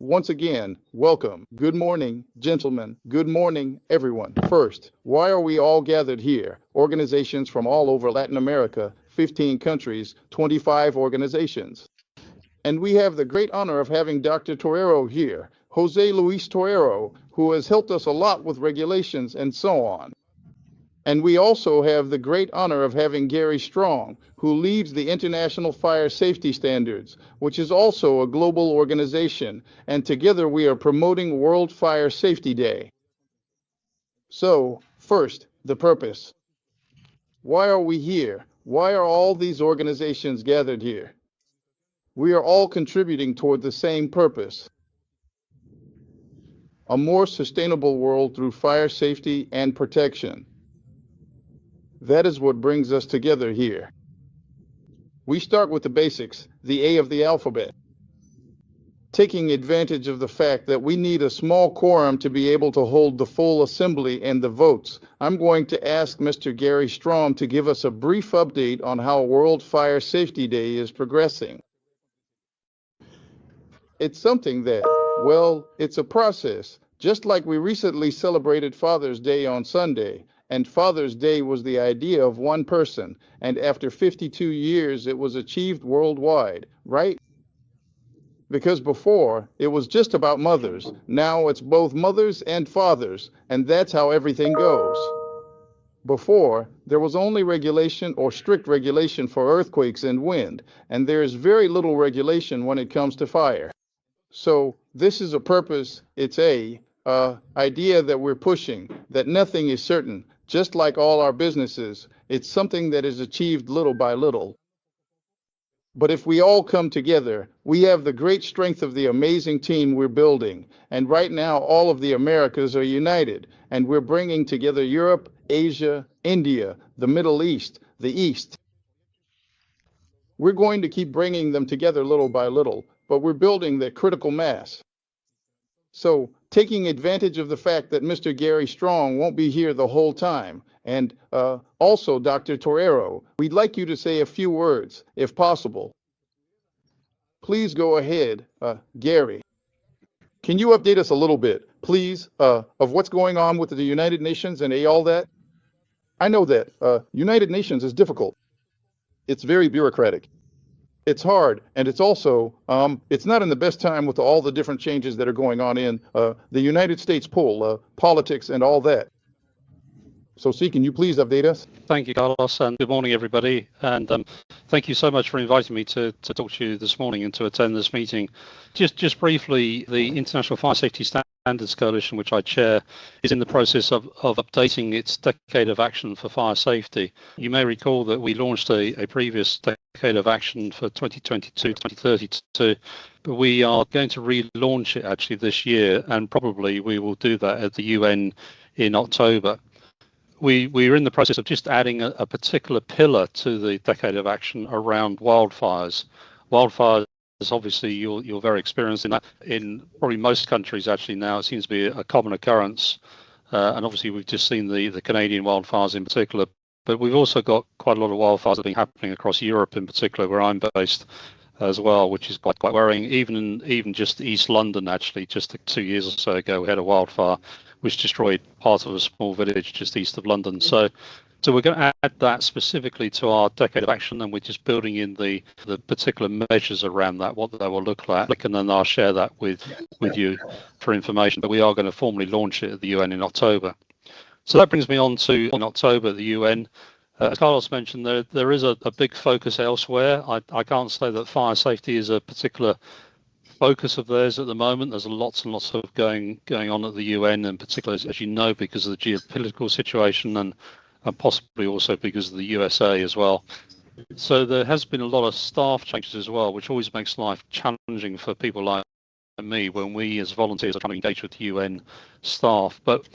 Once again, welcome. Good morning, gentlemen. Good morning, everyone. First, why are we all gathered here? Organizations from all over Latin America, 15 countries, 25 organizations. And we have the great honor of having Dr. Torero here, Jose Luis Torero, who has helped us a lot with regulations and so on. And we also have the great honor of having Gary Strong, who leads the International Fire Safety Standards, which is also a global organization, and together we are promoting World Fire Safety Day. So, first, the purpose. Why are we here? Why are all these organizations gathered here? We are all contributing toward the same purpose: a more sustainable world through fire safety and protection. That is what brings us together here. We start with the basics, the A of the alphabet. Taking advantage of the fact that we need a small quorum to be able to hold the full assembly and the votes, I'm going to ask Mr. Gary Strong to give us a brief update on how World Fire Safety Day is progressing. It's something that, well, it's a process, just like we recently celebrated Father's Day on Sunday. And Father's Day was the idea of one person, and after 52 years it was achieved worldwide, right? Because before, it was just about mothers. Now it's both mothers and fathers, and that's how everything goes. Before, there was only regulation or strict regulation for earthquakes and wind, and there is very little regulation when it comes to fire. So this is a purpose, it's a idea that we're pushing, that nothing is certain. Just like all our businesses, it's something that is achieved little by little. But if we all come together, we have the great strength of the amazing team we're building. And right now, all of the Americas are united, and we're bringing together Europe, Asia, India, the Middle East, the East. We're going to keep bringing them together little by little, but we're building the critical mass. So, taking advantage of the fact that Mr. Gary Strong won't be here the whole time, and also Dr. Torero, we'd like you to say a few words, if possible. Please go ahead, Gary. Can you update us a little bit, please, of what's going on with the United Nations and all that? I know that United Nations is difficult. It's very bureaucratic. It's hard, and it's also, it's not in the best time with all the different changes that are going on in the United States politics and all that. So, C, can you please update us? Thank you, Carlos, and good morning, everybody. And thank you so much for inviting me to talk to you this morning and to attend this meeting. Just briefly, the International Fire Safety Standards Coalition, which I chair, is in the process of updating its decade of action for fire safety. You may recall that we launched a previous decade of action for 2022-2032, but we are going to relaunch it actually this year, and probably we will do that at the UN in October. We're in the process of just adding a particular pillar to the decade of action around wildfires. Wildfires, obviously, you're very experienced in that. In probably most countries, actually, now it seems to be a common occurrence. And obviously, we've just seen the Canadian wildfires in particular. But we've also got quite a lot of wildfires that have been happening across Europe, in particular, where I'm based as well, which is quite worrying. Even just East London, actually, just 2 years or so ago, we had a wildfire which destroyed part of a small village just east of London. So we're going to add that specifically to our decade of action, and we're just building in the particular measures around that, what they will look like, and then I'll share that with you for information. But we are going to formally launch it at the UN in October. So that brings me on to in October at the UN. As Carlos mentioned, there is a big focus elsewhere. I can't say that fire safety is a particular focus of theirs at the moment. There's lots and lots of going on at the UN, in particular, as you know, because of the geopolitical situation and possibly also because of the USA as well. So there has been a lot of staff changes as well, which always makes life challenging for people like me when we as volunteers are trying to engage with the UN staff. But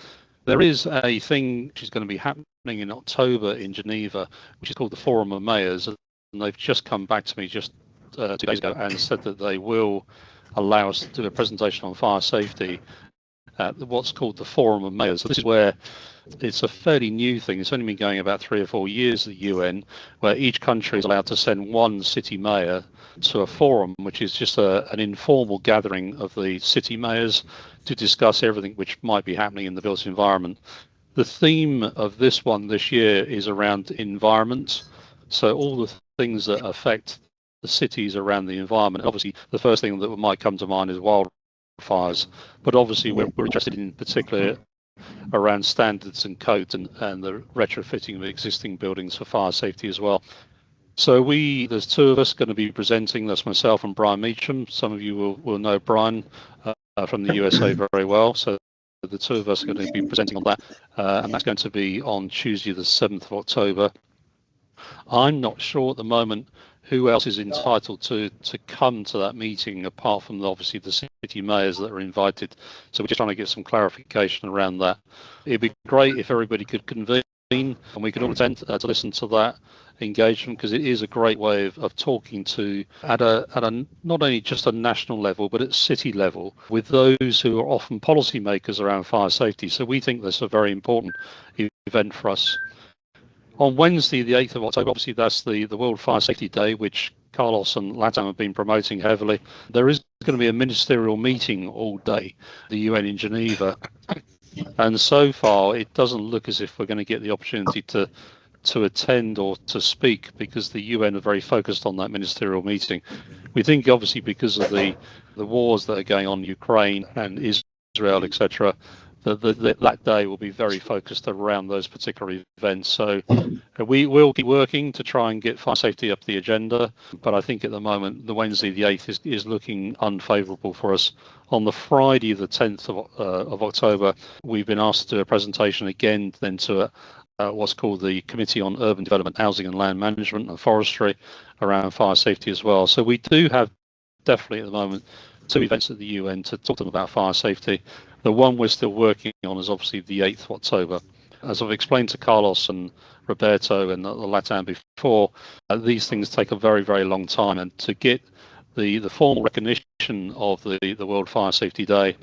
there is a thing which is going to be happening in October in Geneva, which is called the Forum of Mayors, and they've just come back to me just 2 days ago and said that they will allow us to do a presentation on fire safety at what's called the Forum of Mayors. So this is where it's a fairly new thing. It's only been going about 3 or 4 years at the UN, where each country is allowed to send one city mayor to a forum, which is just an informal gathering of the city mayors to discuss everything which might be happening in the built environment. The theme of this one this year is around environment. So all the things that affect the cities around the environment. Obviously, the first thing that might come to mind is wildfires, but obviously we're interested in particular around standards and codes and the retrofitting of existing buildings for fire safety as well. So there's two of us going to be presenting. That's myself and Brian Meacham. Some of you will know Brian from the USA very well. So the two of us are going to be presenting on that, and that's going to be on Tuesday, the 7th of October. I'm not sure at the moment who else is entitled to come to that meeting apart from obviously the city mayors that are invited. So we're just trying to get some clarification around that. It'd be great if everybody could convene and we could all attend to listen to that engagement, because it is a great way of talking to at a not only just a national level but at city level with those who are often policymakers around fire safety. So we think that's a very important event for us. On Wednesday, the 8th of October, obviously that's the World Fire Safety Day, which Carlos and Latam have been promoting heavily. There is going to be a ministerial meeting all day, the UN in Geneva. And so far, it doesn't look as if we're going to get the opportunity to attend or to speak, because the UN are very focused on that ministerial meeting. We think obviously because of the wars that are going on in Ukraine and Israel, etc., that day will be very focused around those particular events. So we will keep working to try and get fire safety up the agenda, but I think at the moment the Wednesday the 8th is looking unfavourable for us. On the Friday the 10th of October, we've been asked to do a presentation again then to what's called the Committee on Urban Development, Housing and Land Management and Forestry around fire safety as well. So we do have definitely at the moment 2 events at the UN to talk to them about fire safety. The one we're still working on is obviously the 8th of October. As I've explained to Carlos and Roberto and the Latam before, these things take a very, very long time, and to get the formal recognition of the World Fire Safety Day,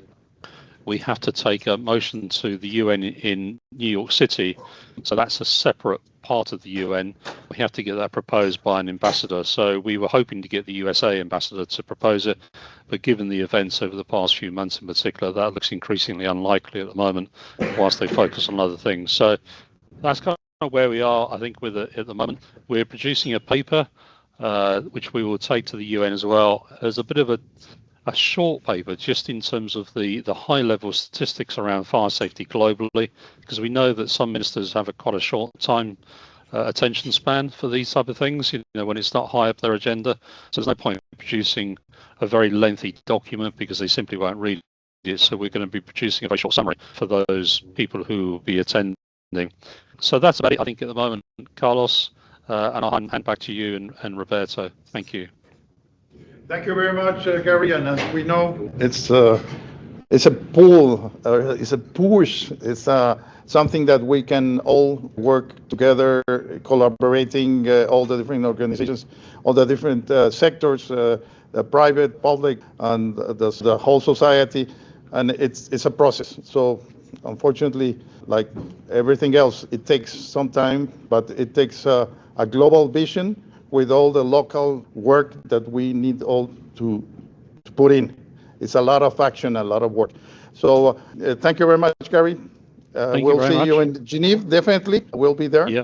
we have to take a motion to the UN in New York City. So that's a separate part of the UN. We have to get that proposed by an ambassador. So we were hoping to get the USA ambassador to propose it, but given the events over the past few months in particular, that looks increasingly unlikely at the moment, whilst they focus on other things. So that's kind of where we are, I think, with it at the moment. We're producing a paper, which we will take to the UN as well, as a bit of a short paper just in terms of the high level statistics around fire safety globally, because we know that some ministers have quite a short time attention span for these type of things, when it's not high up their agenda. So there's no point in producing a very lengthy document because they simply won't read it. So we're going to be producing a very short summary for those people who will be attending. So that's about it, I think, at the moment, Carlos, and I'll hand back to you and Roberto. Thank you. Thank you very much, Gary. And as we know, it's a pull, it's a push, it's something that we can all work together, collaborating, all the different organizations, all the different sectors, private, public, and the whole society. And it's a process. So unfortunately, like everything else, it takes some time, but it takes a global vision with all the local work that we need all to put in. It's a lot of action, a lot of work. So thank you very much, Gary. We'll see you in Geneva, definitely. We'll be there. Yeah.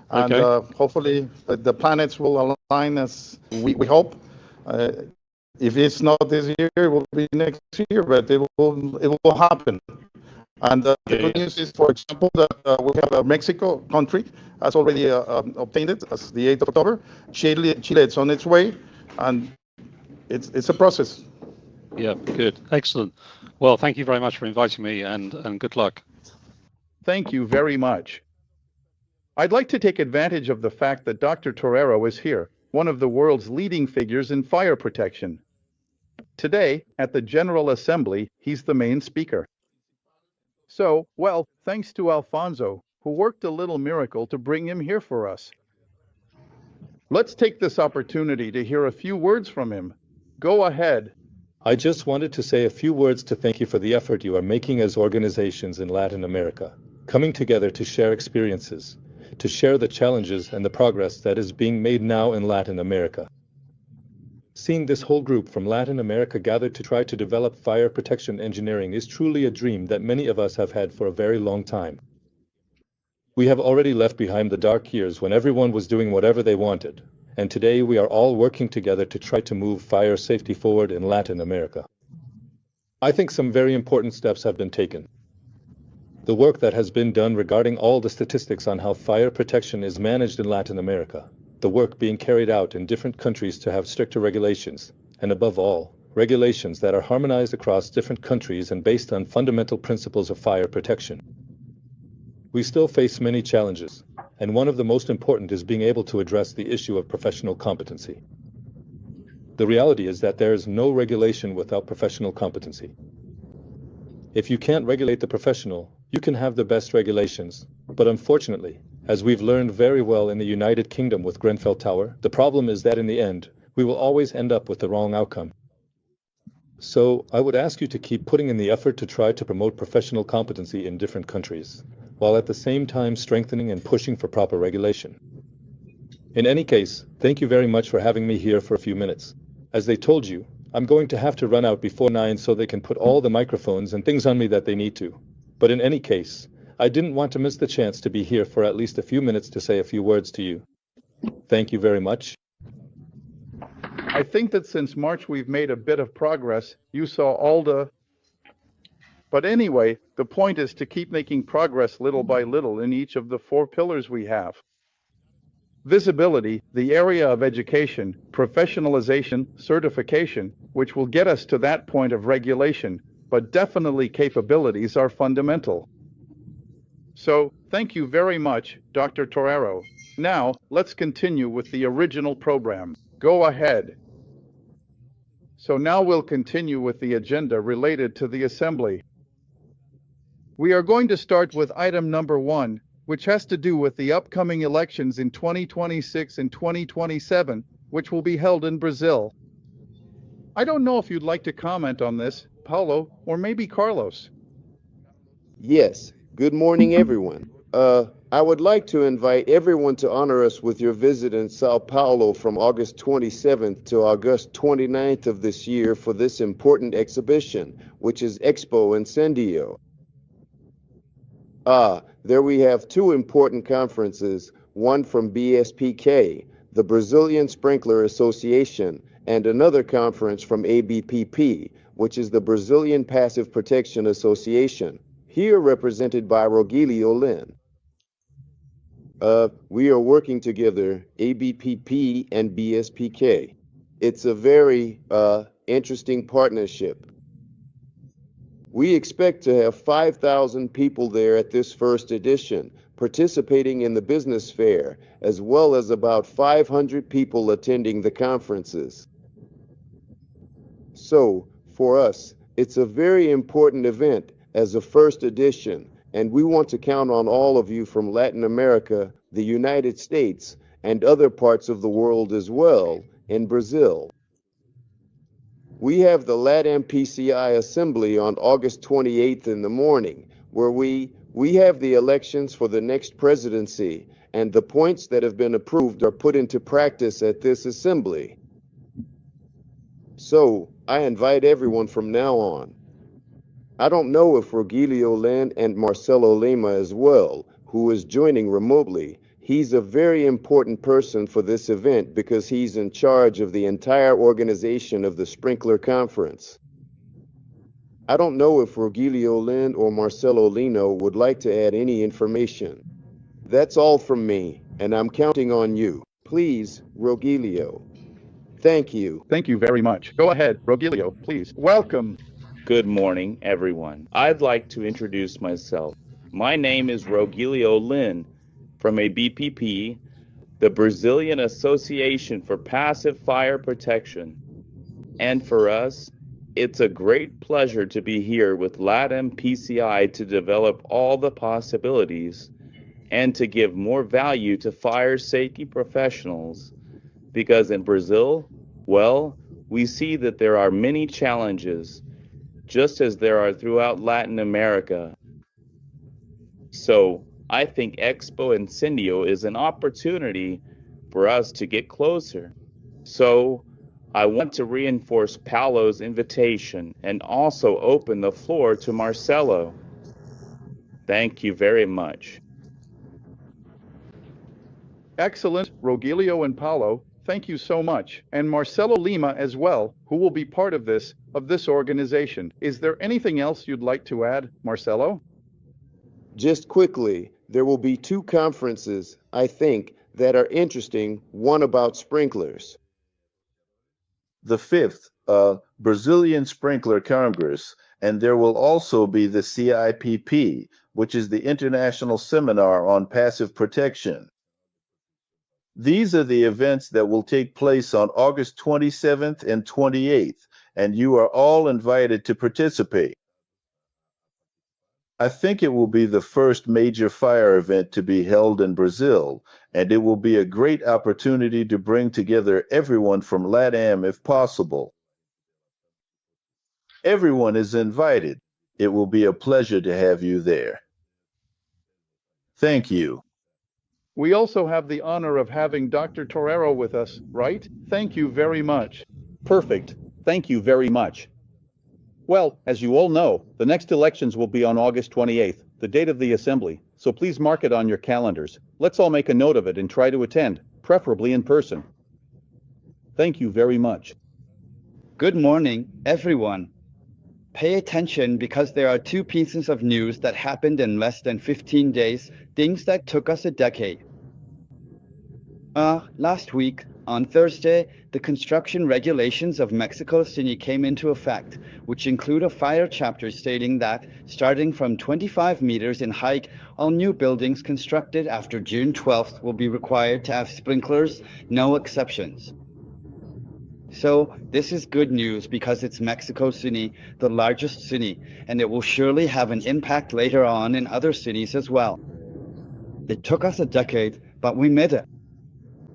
And hopefully the planets will align as we hope. If it's not this year, it will be next year, but it will happen. And the good news is, for example, that we have a Mexico country has already obtained it as the 8th of October. Chile is on its way, and it's a process. Yeah, good. Excellent. Well, thank you very much for inviting me, and good luck. Thank you very much. I'd like to take advantage of the fact that Dr. Torrero is here, one of the world's leading figures in fire protection. Today, at the General Assembly, he's the main speaker. So, well, thanks to Alfonso, who worked a little miracle to bring him here for us. Let's take this opportunity to hear a few words from him. Go ahead. I just wanted to say a few words to thank you for the effort you are making as organizations in Latin America, coming together to share experiences, to share the challenges and the progress that is being made now in Latin America. Seeing this whole group from Latin America gathered to try to develop fire protection engineering is truly a dream that many of us have had for a very long time. We have already left behind the dark years when everyone was doing whatever they wanted, and today we are all working together to try to move fire safety forward in Latin America. I think some very important steps have been taken. The work that has been done regarding all the statistics on how fire protection is managed in Latin America, the work being carried out in different countries to have stricter regulations, and above all, regulations that are harmonized across different countries and based on fundamental principles of fire protection. We still face many challenges, and one of the most important is being able to address the issue of professional competency. The reality is that there is no regulation without professional competency. If you can't regulate the professional, you can have the best regulations, but unfortunately, as we've learned very well in the United Kingdom with Grenfell Tower, the problem is that in the end, we will always end up with the wrong outcome. So, I would ask you to keep putting in the effort to try to promote professional competency in different countries, while at the same time strengthening and pushing for proper regulation. In any case, thank you very much for having me here for a few minutes. As they told you, I'm going to have to run out before 9 so they can put all the microphones and things on me that they need to. But in any case, I didn't want to miss the chance to be here for at least a few minutes to say a few words to you. Thank you very much. I think that since March we've made a bit of progress. You saw all the... But anyway, the point is to keep making progress little by little in each of the 4 pillars we have. Visibility, the area of education, professionalization, certification, which will get us to that point of regulation, but definitely capabilities are fundamental. So, thank you very much, Dr. Torero. Now, let's continue with the original program. Go ahead. So now we'll continue with the agenda related to the Assembly. We are going to start with item number 1, which has to do with the upcoming elections in 2026 and 2027, which will be held in Brazil. I don't know if you'd like to comment on this, Paulo, or maybe Carlos. Yes, good morning, everyone. I would like to invite everyone to honor us with your visit in Sao Paulo from August 27th to August 29th of this year for this important exhibition, which is Expo Incendio. There we have 2 important conferences, one from BSPK, the Brazilian Sprinkler Association, and another conference from ABPP, which is the Brazilian Passive Protection Association, here represented by Rogelio Lin. We are working together, ABPP and BSPK. It's a very interesting partnership. We expect to have 5,000 people there at this first edition, participating in the business fair, as well as about 500 people attending the conferences. So, for us, it's a very important event as a first edition, and we want to count on all of you from Latin America, the United States, and other parts of the world as well, in Brazil. We have the Latam PCI Assembly on August 28th in the morning, where we have the elections for the next presidency, and the points that have been approved are put into practice at this assembly. So, I invite everyone from now on. I don't know if Rogelio Lin and Marcelo Lima as well, who is joining remotely. He's a very important person for this event because he's in charge of the entire organization of the Sprinkler Conference. I don't know if Rogelio Lin or Marcelo Lino would like to add any information. That's all from me, and I'm counting on you. Please, Rogelio. Thank you. Thank you very much. Go ahead, Rogelio, please. Welcome. Good morning, everyone. I'd like to introduce myself. My name is Rogelio Lin from ABPP, the Brazilian Association for Passive Fire Protection. And for us, it's a great pleasure to be here with Latam PCI to develop all the possibilities and to give more value to fire safety professionals. Because in Brazil, well, we see that there are many challenges, just as there are throughout Latin America. So I think Expo Incendio is an opportunity for us to get closer. So I want to reinforce Paolo's invitation and also open the floor to Marcelo. Thank you very much. Excellent, Rogelio and Paulo. Thank you so much. And Marcelo Lima as well, who will be part of this organization. Is there anything else you'd like to add, Marcelo? Just quickly, there will be 2 conferences, I think, that are interesting, one about sprinklers. The 5th, Brazilian Sprinkler Congress, and there will also be the CIPP, which is the International Seminar on Passive Protection. These are the events that will take place on August 27th and 28th, and you are all invited to participate. I think it will be the first major fire event to be held in Brazil, and it will be a great opportunity to bring together everyone from LATAM if possible. Everyone is invited. It will be a pleasure to have you there. Thank you. We also have the honor of having Dr. Torero with us, right? Thank you very much. Perfect. Thank you very much. Well, as you all know, the next elections will be on August 28th, the date of the assembly, so please mark it on your calendars. Let's all make a note of it and try to attend, preferably in person. Thank you very much. Good morning, everyone. Pay attention because there are 2 pieces of news that happened in less than 15 days, things that took us a decade. Last week, on Thursday, the construction regulations of Mexico City came into effect, which include a fire chapter stating that, starting from 25 meters in height, all new buildings constructed after June 12th will be required to have sprinklers, no exceptions. So, this is good news because it's Mexico City, the largest city, and it will surely have an impact later on in other cities as well. It took us a decade, but we made it.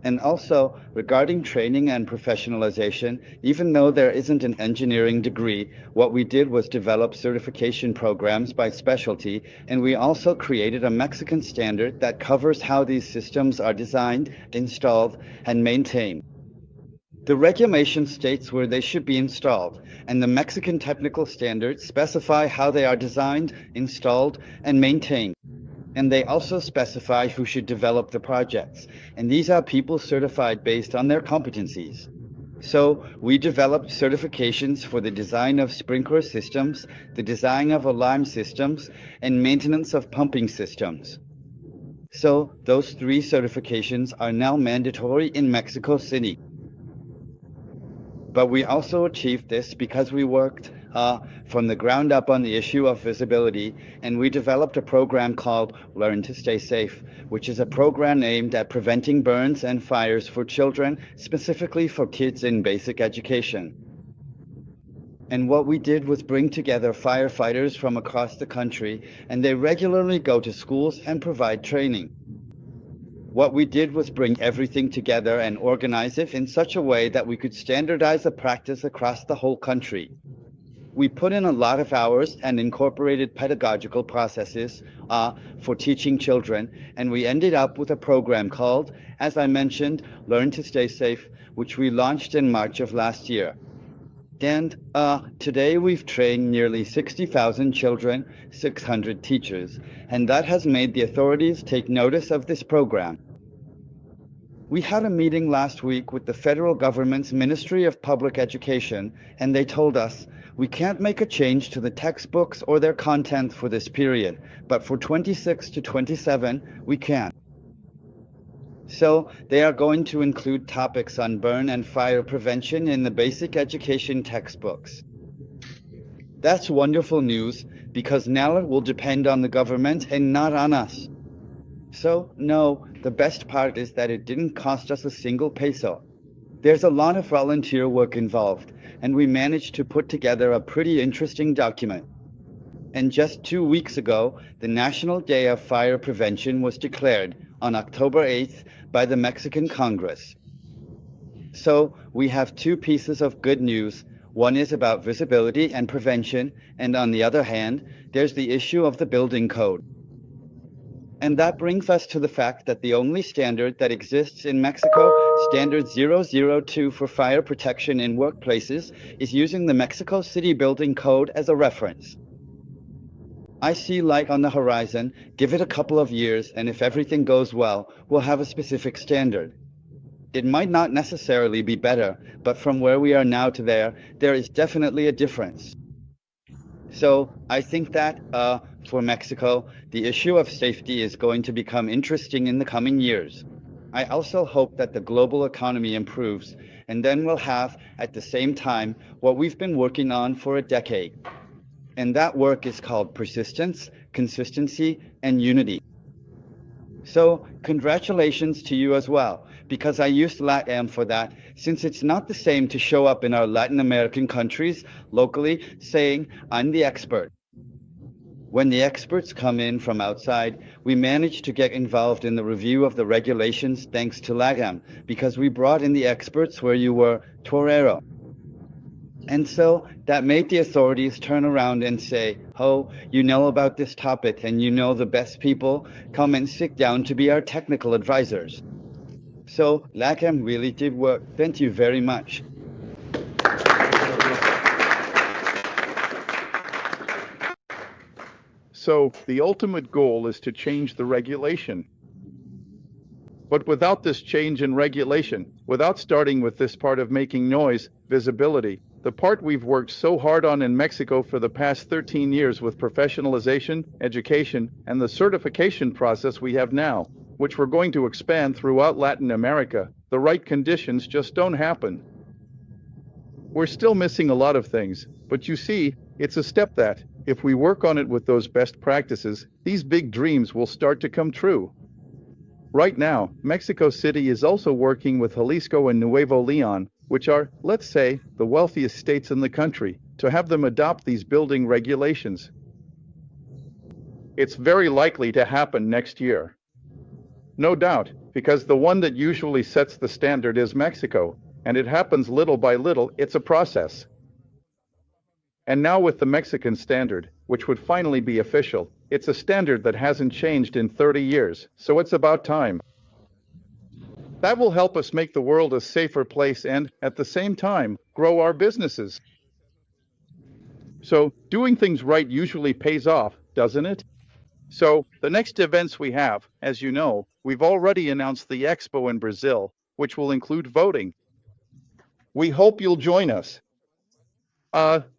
And also, regarding training and professionalization, even though there isn't an engineering degree, what we did was develop certification programs by specialty, and we also created a Mexican standard that covers how these systems are designed, installed, and maintained. The regulation states where they should be installed, and the Mexican technical standards specify how they are designed, installed, and maintained. And they also specify who should develop the projects, and these are people certified based on their competencies. So, we developed certifications for the design of sprinkler systems, the design of alarm systems, and maintenance of pumping systems. So, those 3 certifications are now mandatory in Mexico City. But we also achieved this because we worked from the ground up on the issue of visibility, and we developed a program called Learn to Stay Safe, which is a program aimed at preventing burns and fires for children, specifically for kids in basic education. And what we did was bring together firefighters from across the country, and they regularly go to schools and provide training. What we did was bring everything together and organize it in such a way that we could standardize a practice across the whole country. We put in a lot of hours and incorporated pedagogical processes for teaching children, and we ended up with a program called, as I mentioned, Learn to Stay Safe, which we launched in March of last year. And today we've trained nearly 60,000 children, 600 teachers, and that has made the authorities take notice of this program. We had a meeting last week with the federal government's Ministry of Public Education, and they told us, we can't make a change to the textbooks or their content for this period, but for 26 to 27, we can. So, they are going to include topics on burn and fire prevention in the basic education textbooks. That's wonderful news, because now it will depend on the government and not on us. So, no, the best part is that it didn't cost us a single peso. There's a lot of volunteer work involved, and we managed to put together a pretty interesting document. And just 2 weeks ago, the National Day of Fire Prevention was declared on October 8th by the Mexican Congress. So we have two pieces of good news. One is about visibility and prevention, and on the other hand, there's the issue of the building code. And that brings us to the fact that the only standard that exists in Mexico, Standard 002 for fire protection in workplaces, is using the Mexico City Building Code as a reference. I see light on the horizon. Give it a couple of years, and if everything goes well, we'll have a specific standard. It might not necessarily be better, but from where we are now to there is definitely a difference. So I think that for Mexico, the issue of safety is going to become interesting in the coming years. I also hope that the global economy improves, and then we'll have, at the same time, what we've been working on for a decade. And that work is called persistence, consistency, and unity. So congratulations to you as well, because I used LATAM for that, since it's not the same to show up in our Latin American countries locally saying, I'm the expert. When the experts come in from outside, we manage to get involved in the review of the regulations thanks to LATAM, because we brought in the experts where you were torero. And so that made the authorities turn around and say, oh, you know about this topic and you know the best people, come and sit down to be our technical advisors. So LACAM really did work. Thank you very much. So the ultimate goal is to change the regulation. But without this change in regulation, without starting with this part of making noise, visibility, the part we've worked so hard on in Mexico for the past 13 years with professionalization, education, and the certification process we have now, which we're going to expand throughout Latin America, the right conditions just don't happen. We're still missing a lot of things, but you see, it's a step that, if we work on it with those best practices, these big dreams will start to come true. Right now, Mexico City is also working with Jalisco and Nuevo Leon, which are, let's say, the wealthiest states in the country, to have them adopt these building regulations. It's very likely to happen next year. No doubt, because the one that usually sets the standard is Mexico, and it happens little by little. It's a process. And now with the Mexican standard, which would finally be official, it's a standard that hasn't changed in 30 years, so it's about time. That will help us make the world a safer place and, at the same time, grow our businesses. So, doing things right usually pays off, doesn't it? So, the next events we have, as you know, we've already announced the Expo in Brazil, which will include voting. We hope you'll join us.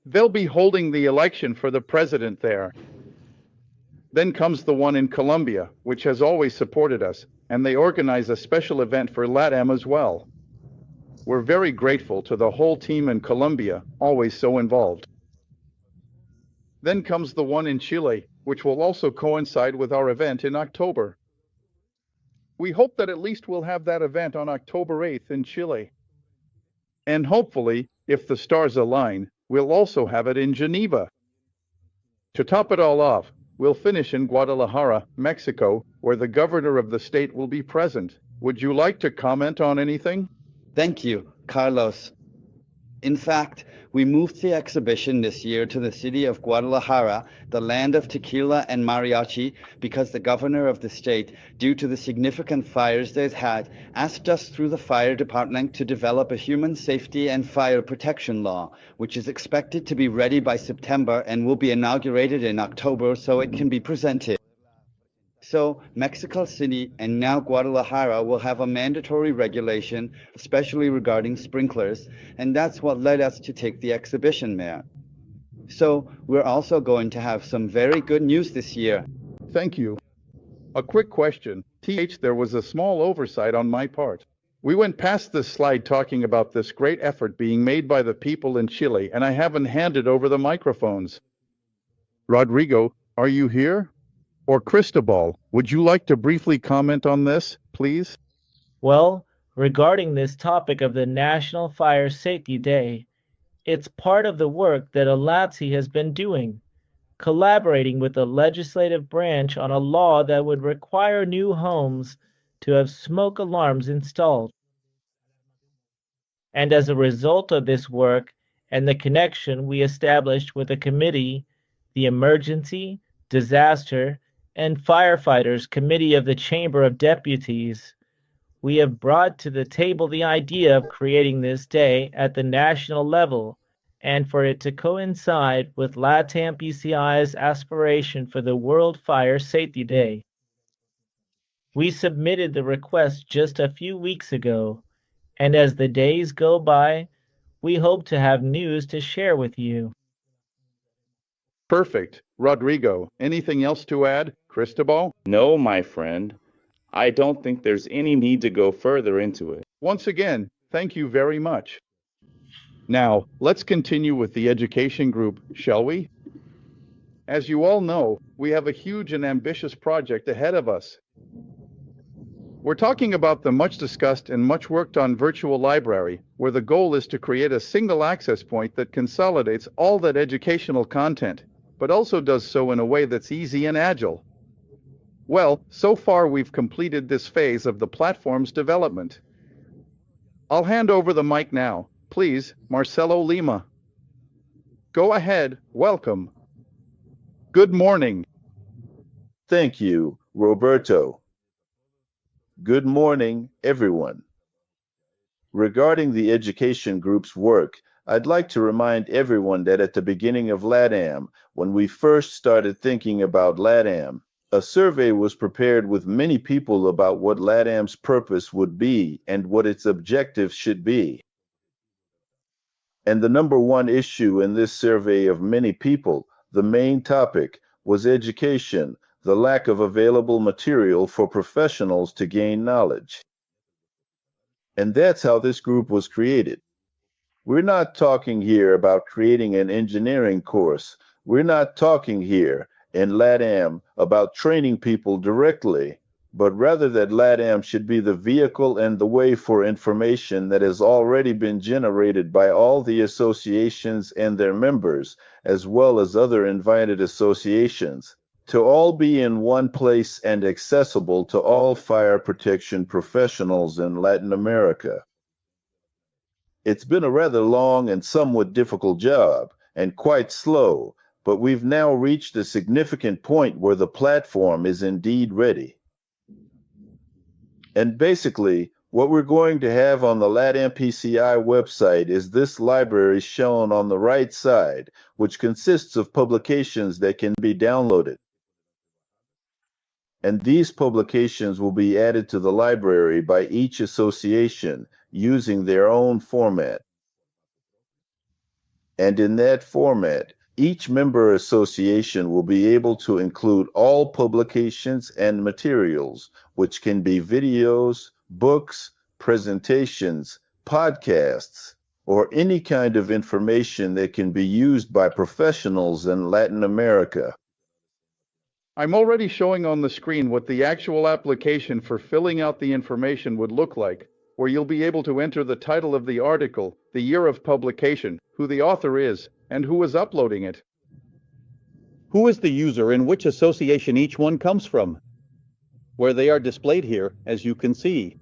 They'll be holding the election for the president there. Then comes the one in Colombia, which has always supported us, and they organize a special event for LATAM as well. We're very grateful to the whole team in Colombia, always so involved. Then comes the one in Chile, which will also coincide with our event in October. We hope that at least we'll have that event on October 8th in Chile. And hopefully, if the stars align, we'll also have it in Geneva. To top it all off, we'll finish in Guadalajara, Mexico, where the governor of the state will be present. Would you like to comment on anything? Thank you, Carlos. In fact, we moved the exhibition this year to the city of Guadalajara, the land of tequila and mariachi, because the governor of the state, due to the significant fires they've had, asked us through the fire department to develop a human safety and fire protection law, which is expected to be ready by September and will be inaugurated in October so it can be presented. So Mexico City and now Guadalajara will have a mandatory regulation, especially regarding sprinklers, and that's what led us to take the exhibition there. So we're also going to have some very good news this year. Thank you. A quick question. There was a small oversight on my part. We went past this slide talking about this great effort being made by the people in Chile, and I haven't handed over the microphones. Rodrigo, are you here? Or Cristobal, would you like to briefly comment on this, please? Well, regarding this topic of the National Fire Safety Day, it's part of the work that ALATSI has been doing, collaborating with the legislative branch on a law that would require new homes to have smoke alarms installed. And as a result of this work and the connection we established with a committee, the Emergency, Disaster, and Firefighters Committee of the Chamber of Deputies, we have brought to the table the idea of creating this day at the national level and for it to coincide with Latam PCI's aspiration for the World Fire Safety Day. We submitted the request just a few weeks ago, and as the days go by, we hope to have news to share with you. Perfect. Rodrigo, anything else to add? Cristobal? No, my friend. I don't think there's any need to go further into it. Once again, thank you very much. Now, let's continue with the education group, shall we? As you all know, we have a huge and ambitious project ahead of us. We're talking about the much discussed and much worked on virtual library, where the goal is to create a single access point that consolidates all that educational content, but also does so in a way that's easy and agile. Well, so far we've completed this phase of the platform's development. I'll hand over the mic now. Please, Marcelo Lima. Go ahead, welcome. Good morning. Thank you, Roberto. Good morning, everyone. Regarding the education group's work, I'd like to remind everyone that at the beginning of LATAM, when we first started thinking about LATAM, a survey was prepared with many people about what LATAM's purpose would be and what its objectives should be. And the number one issue in this survey of many people, the main topic, was education, the lack of available material for professionals to gain knowledge. And that's how this group was created. We're not talking here about creating an engineering course. We're not talking here in LATAM about training people directly, but rather that LATAM should be the vehicle and the way for information that has already been generated by all the associations and their members, as well as other invited associations, to all be in one place and accessible to all fire protection professionals in Latin America. It's been a rather long and somewhat difficult job, and quite slow, but we've now reached a significant point where the platform is indeed ready. And basically, what we're going to have on the Latam PCI website is this library shown on the right side, which consists of publications that can be downloaded. And these publications will be added to the library by each association using their own format. And in that format, each member association will be able to include all publications and materials, which can be videos, books, presentations, podcasts, or any kind of information that can be used by professionals in Latin America. I'm already showing on the screen what the actual application for filling out the information would look like, where you'll be able to enter the title of the article, the year of publication, who the author is, and who is uploading it. Who is the user and which association each one comes from? Where they are displayed here, as you can see.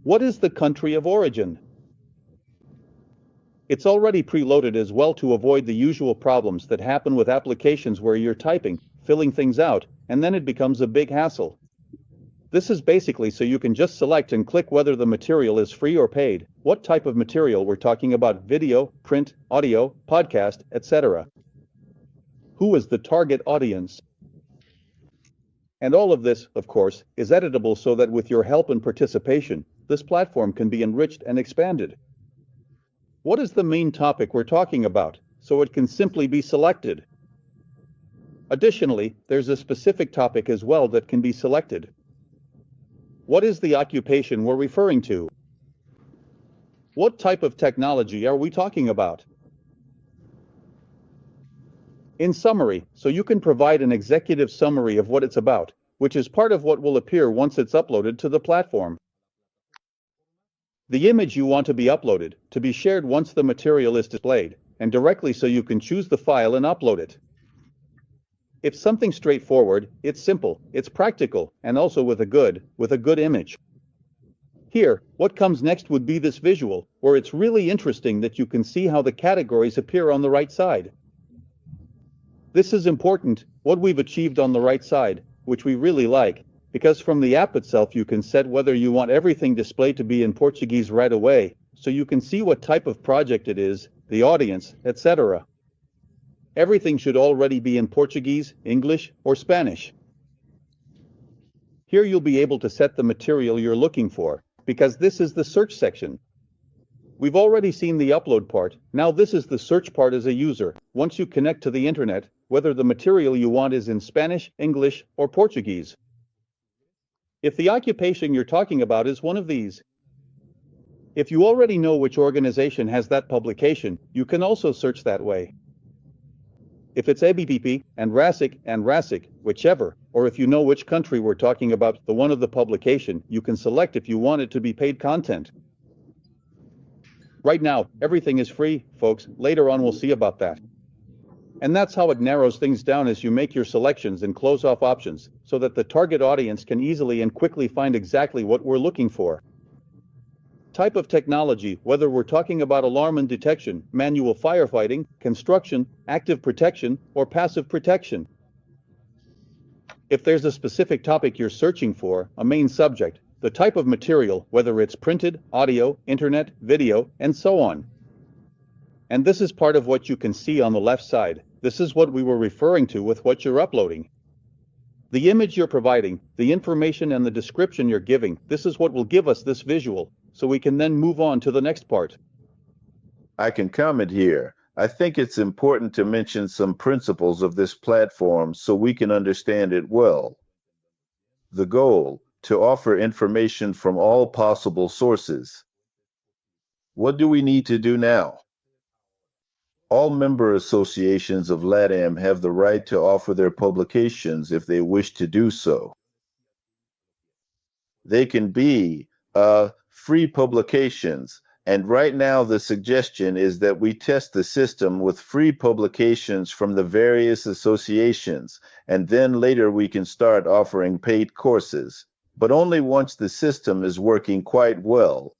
What is the country of origin? It's already preloaded as well to avoid the usual problems that happen with applications where you're typing, filling things out, and then it becomes a big hassle. This is basically so you can just select and click whether the material is free or paid, what type of material we're talking about: video, print, audio, podcast, etc. Who is the target audience? And all of this, of course, is editable so that with your help and participation, this platform can be enriched and expanded. What is the main topic we're talking about, so it can simply be selected? Additionally, there's a specific topic as well that can be selected. What is the occupation we're referring to? What type of technology are we talking about? In summary, so you can provide an executive summary of what it's about, which is part of what will appear once it's uploaded to the platform. The image you want to be uploaded, to be shared once the material is displayed, and directly so you can choose the file and upload it. It's something straightforward, it's simple, it's practical, and also with a good image. Here, what comes next would be this visual, where it's really interesting that you can see how the categories appear on the right side. This is important, what we've achieved on the right side, which we really like, because from the app itself you can set whether you want everything displayed to be in Portuguese right away, so you can see what type of project it is, the audience, etc. Everything should already be in Portuguese, English, or Spanish. Here you'll be able to set the material you're looking for, because this is the search section. We've already seen the upload part, now this is the search part as a user. Once you connect to the internet, whether the material you want is in Spanish, English, or Portuguese. If the occupation you're talking about is one of these. If you already know which organization has that publication, you can also search that way. If it's ABPP and RASIC, whichever, or if you know which country we're talking about, the one of the publication, you can select if you want it to be paid content. Right now, everything is free, folks. Later on, we'll see about that. And that's how it narrows things down as you make your selections and close off options, so that the target audience can easily and quickly find exactly what we're looking for. Type of technology, whether we're talking about alarm and detection, manual firefighting, construction, active protection, or passive protection. If there's a specific topic you're searching for, a main subject, the type of material, whether it's printed, audio, internet, video, and so on. And this is part of what you can see on the left side. This is what we were referring to with what you're uploading. The image you're providing, the information and the description you're giving, this is what will give us this visual, so we can then move on to the next part. I can comment here. I think it's important to mention some principles of this platform so we can understand it well. The goal, to offer information from all possible sources. What do we need to do now? All member associations of LATAM have the right to offer their publications if they wish to do so. They can be free publications, and right now the suggestion is that we test the system with free publications from the various associations, and then later we can start offering paid courses, but only once the system is working quite well.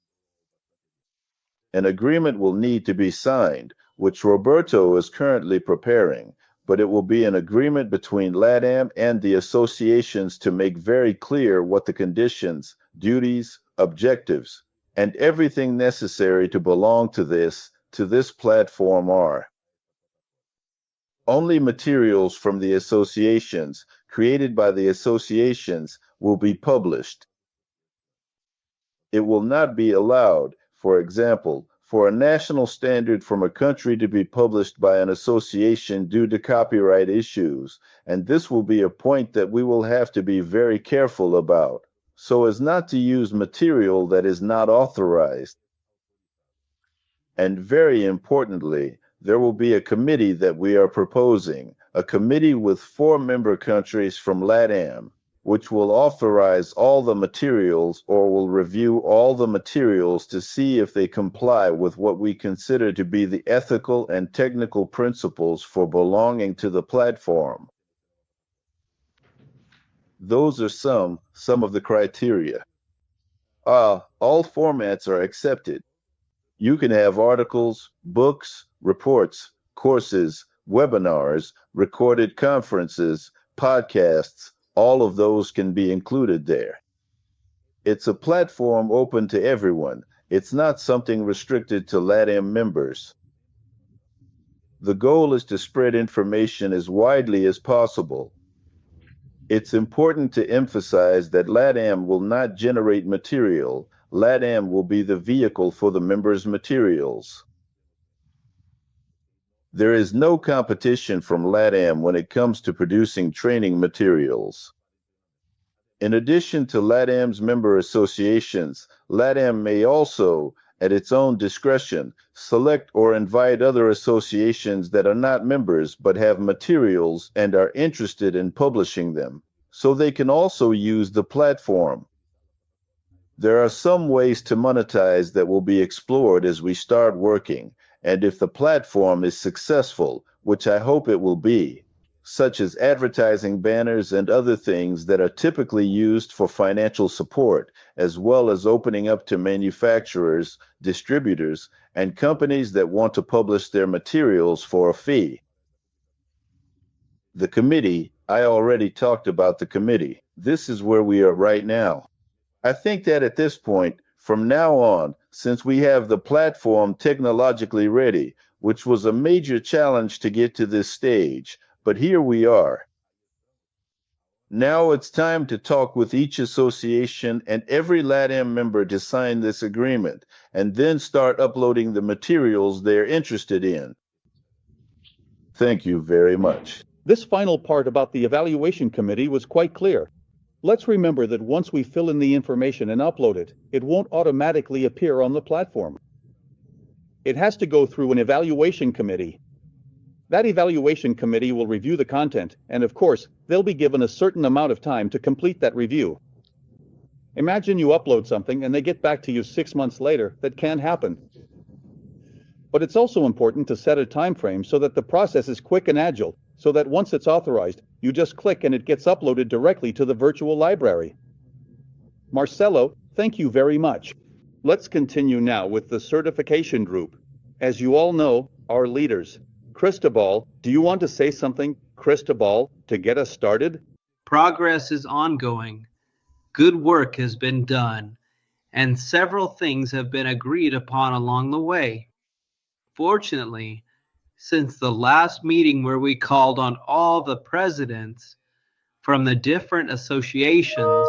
An agreement will need to be signed, which Roberto is currently preparing, but it will be an agreement between LATAM and the associations to make very clear what the conditions, duties, objectives, and everything necessary to belong to this platform are. Only materials from the associations, created by the associations, will be published. It will not be allowed, for example, for a national standard from a country to be published by an association due to copyright issues, and this will be a point that we will have to be very careful about, so as not to use material that is not authorized. And very importantly, there will be a committee that we are proposing, a committee with 4 member countries from LATAM, which will authorize all the materials or will review all the materials to see if they comply with what we consider to be the ethical and technical principles for belonging to the platform. Those are some of the criteria. All formats are accepted. You can have articles, books, reports, courses, webinars, recorded conferences, podcasts. All of those can be included there. It's a platform open to everyone. It's not something restricted to LATAM members. The goal is to spread information as widely as possible. It's important to emphasize that LATAM will not generate material. LATAM will be the vehicle for the members' materials. There is no competition from LATAM when it comes to producing training materials. In addition to LATAM's member associations, LATAM may also, at its own discretion, select or invite other associations that are not members but have materials and are interested in publishing them, so they can also use the platform. There are some ways to monetize that will be explored as we start working, and if the platform is successful, which I hope it will be, such as advertising banners and other things that are typically used for financial support, as well as opening up to manufacturers, distributors, and companies that want to publish their materials for a fee. The committee, I already talked about the committee. This is where we are right now. I think that at this point, from now on, since we have the platform technologically ready, which was a major challenge to get to this stage, but here we are. Now it's time to talk with each association and every LATAM member to sign this agreement, and then start uploading the materials they're interested in. Thank you very much. This final part about the evaluation committee was quite clear. Let's remember that once we fill in the information and upload it, it won't automatically appear on the platform. It has to go through an evaluation committee. That evaluation committee will review the content, and of course, they'll be given a certain amount of time to complete that review. Imagine you upload something and they get back to you 6 months later. That can't happen. But it's also important to set a time frame so that the process is quick and agile, so that once it's authorized, you just click and it gets uploaded directly to the virtual library. Marcelo, thank you very much. Let's continue now with the certification group. As you all know, our leaders. Cristobal, do you want to say something, Cristobal, to get us started? Progress is ongoing. Good work has been done, and several things have been agreed upon along the way. Fortunately, since the last meeting where we called on all the presidents from the different associations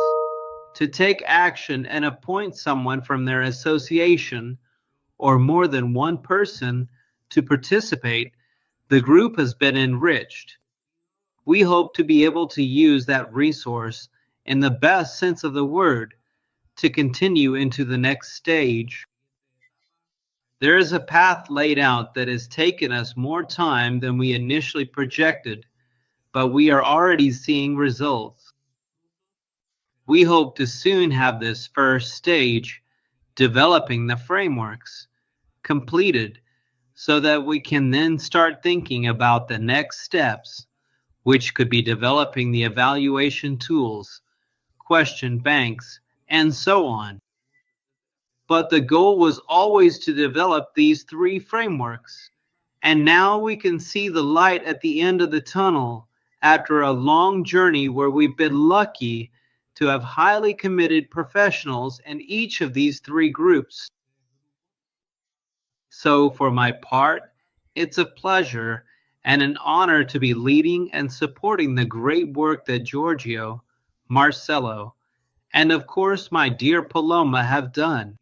to take action and appoint someone from their association or more than one person to participate, the group has been enriched. We hope to be able to use that resource in the best sense of the word to continue into the next stage. There is a path laid out that has taken us more time than we initially projected, but we are already seeing results. We hope to soon have this first stage, developing the frameworks, completed so that we can then start thinking about the next steps, which could be developing the evaluation tools, question banks, and so on. But the goal was always to develop these 3 frameworks, and now we can see the light at the end of the tunnel after a long journey where we've been lucky to have highly committed professionals in each of these 3 groups. So for my part, it's a pleasure and an honor to be leading and supporting the great work that Giorgio, Marcelo, and of course my dear Paloma have done.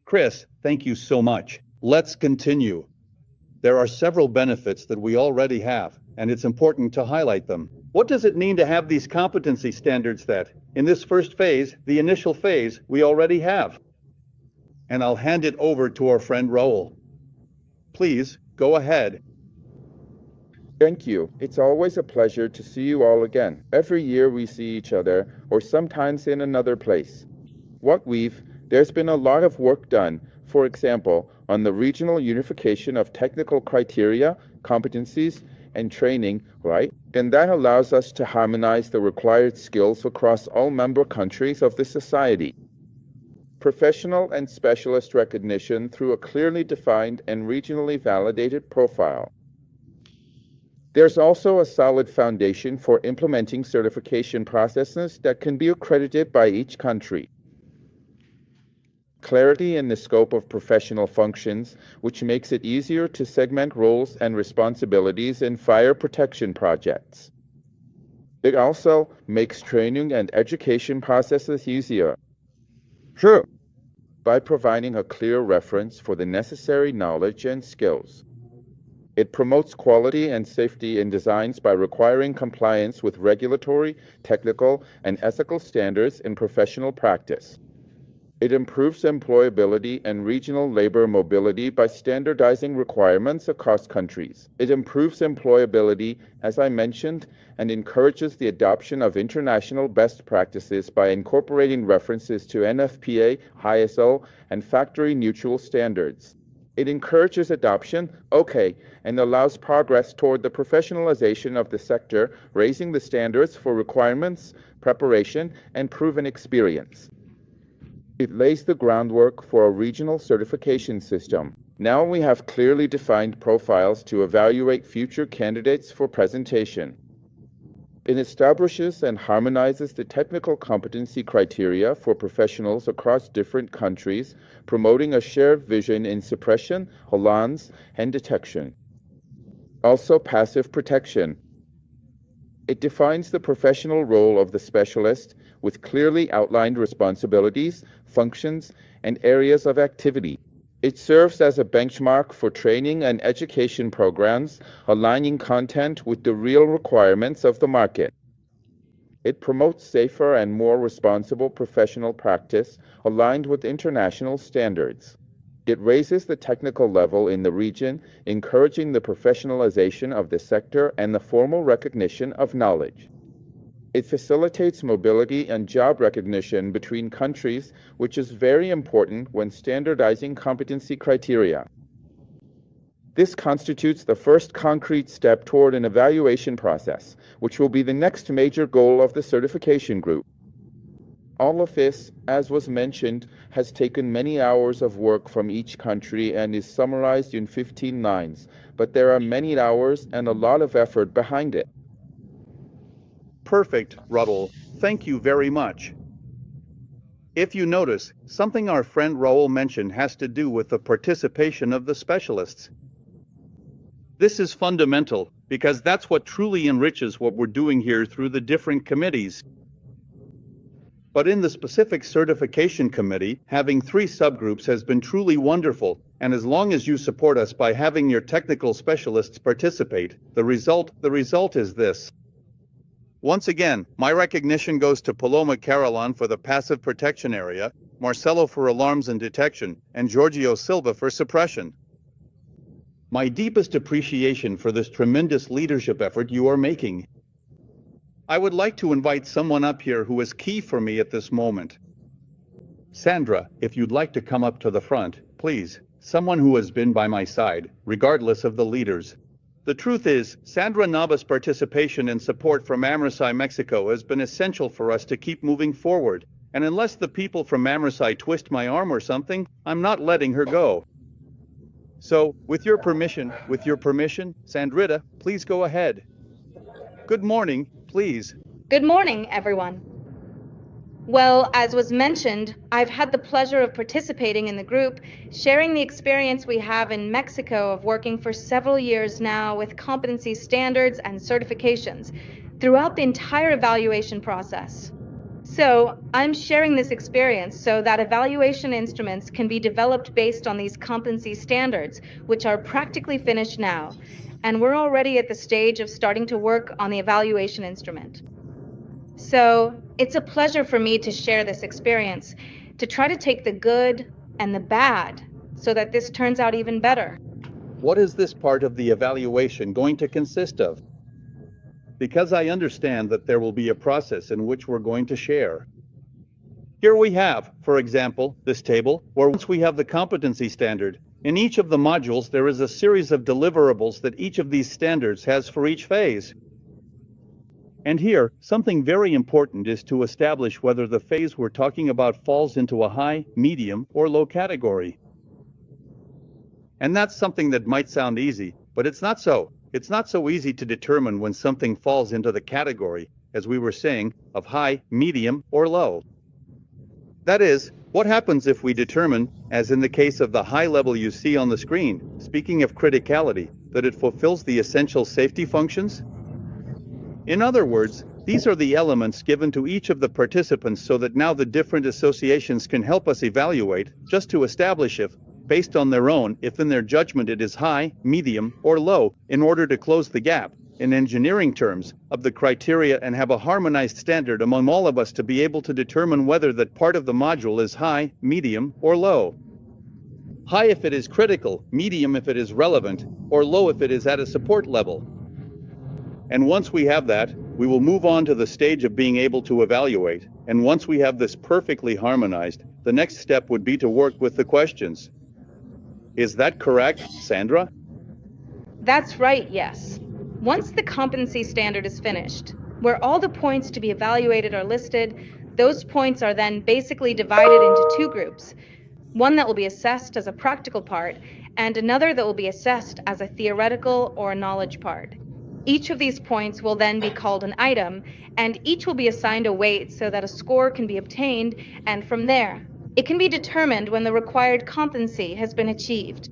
Chris, thank you so much. Let's continue. There are several benefits that we already have, and it's important to highlight them. What does it mean to have these competency standards that, in this first phase, the initial phase, we already have? And I'll hand it over to our friend Raul. Please, go ahead. Thank you. It's always a pleasure to see you all again. Every year we see each other, or sometimes in another place. There's been a lot of work done, for example, on the regional unification of technical criteria, competencies, and training, right? And that allows us to harmonize the required skills across all member countries of the society. Professional and specialist recognition through a clearly defined and regionally validated profile. There's also a solid foundation for implementing certification processes that can be accredited by each country. Clarity in the scope of professional functions, which makes it easier to segment roles and responsibilities in fire protection projects. It also makes training and education processes easier. Sure. By providing a clear reference for the necessary knowledge and skills. It promotes quality and safety in designs by requiring compliance with regulatory, technical, and ethical standards in professional practice. It improves employability and regional labor mobility by standardizing requirements across countries. It improves employability, as I mentioned, and encourages the adoption of international best practices by incorporating references to NFPA, ISO, and factory-neutral standards. It encourages adoption, and allows progress toward the professionalization of the sector, raising the standards for requirements, preparation, and proven experience. It lays the groundwork for a regional certification system. Now we have clearly defined profiles to evaluate future candidates for presentation. It establishes and harmonizes the technical competency criteria for professionals across different countries, promoting a shared vision in suppression, holans, and detection. Also, passive protection. It defines the professional role of the specialist with clearly outlined responsibilities, functions, and areas of activity. It serves as a benchmark for training and education programs, aligning content with the real requirements of the market. It promotes safer and more responsible professional practice aligned with international standards. It raises the technical level in the region, encouraging the professionalization of the sector and the formal recognition of knowledge. It facilitates mobility and job recognition between countries, which is very important when standardizing competency criteria. This constitutes the first concrete step toward an evaluation process, which will be the next major goal of the certification group. All of this, as was mentioned, has taken many hours of work from each country and is summarized in 15 lines, but there are many hours and a lot of effort behind it. Perfect, Raul. Thank you very much. If you notice, something our friend Raul mentioned has to do with the participation of the specialists. This is fundamental, because that's what truly enriches what we're doing here through the different committees. But in the specific certification committee, having 3 subgroups has been truly wonderful, and as long as you support us by having your technical specialists participate, the result is this. Once again, my recognition goes to Paloma Carolon for the passive protection area, Marcelo for alarms and detection, and Giorgio Silva for suppression. My deepest appreciation for this tremendous leadership effort you are making. I would like to invite someone up here who is key for me at this moment. Sandra, if you'd like to come up to the front, please. Someone who has been by my side, regardless of the leaders. The truth is, Sandra Nava's participation and support from Amersi, Mexico has been essential for us to keep moving forward, and unless the people from Amersi twist my arm or something, I'm not letting her go. So, with your permission, Sandrita, please go ahead. Good morning, please. Good morning, everyone. Well, as was mentioned, I've had the pleasure of participating in the group, sharing the experience we have in Mexico of working for several years now with competency standards and certifications throughout the entire evaluation process. So, I'm sharing this experience so that evaluation instruments can be developed based on these competency standards, which are practically finished now, and we're already at the stage of starting to work on the evaluation instrument. So, it's a pleasure for me to share this experience, to try to take the good and the bad, so that this turns out even better. What is this part of the evaluation going to consist of? Because I understand that there will be a process in which we're going to share. Here we have, for example, this table, where once we have the competency standard, in each of the modules there is a series of deliverables that each of these standards has for each phase. And here, something very important is to establish whether the phase we're talking about falls into a high, medium, or low category. And that's something that might sound easy, but it's not so. It's not so easy to determine when something falls into the category, as we were saying, of high, medium, or low. That is, what happens if we determine, as in the case of the high level you see on the screen, speaking of criticality, that it fulfills the essential safety functions? In other words, these are the elements given to each of the participants so that now the different associations can help us evaluate, just to establish if, based on their own, if in their judgment it is high, medium, or low, in order to close the gap, in engineering terms, of the criteria and have a harmonized standard among all of us to be able to determine whether that part of the module is high, medium, or low. High if it is critical, medium if it is relevant, or low if it is at a support level. And once we have that, we will move on to the stage of being able to evaluate, and once we have this perfectly harmonized, the next step would be to work with the questions. Is that correct, Sandra? That's right, yes. Once the competency standard is finished, where all the points to be evaluated are listed, those points are then basically divided into two groups. One that will be assessed as a practical part, and another that will be assessed as a theoretical or a knowledge part. Each of these points will then be called an item, and each will be assigned a weight so that a score can be obtained, and from there, it can be determined when the required competency has been achieved.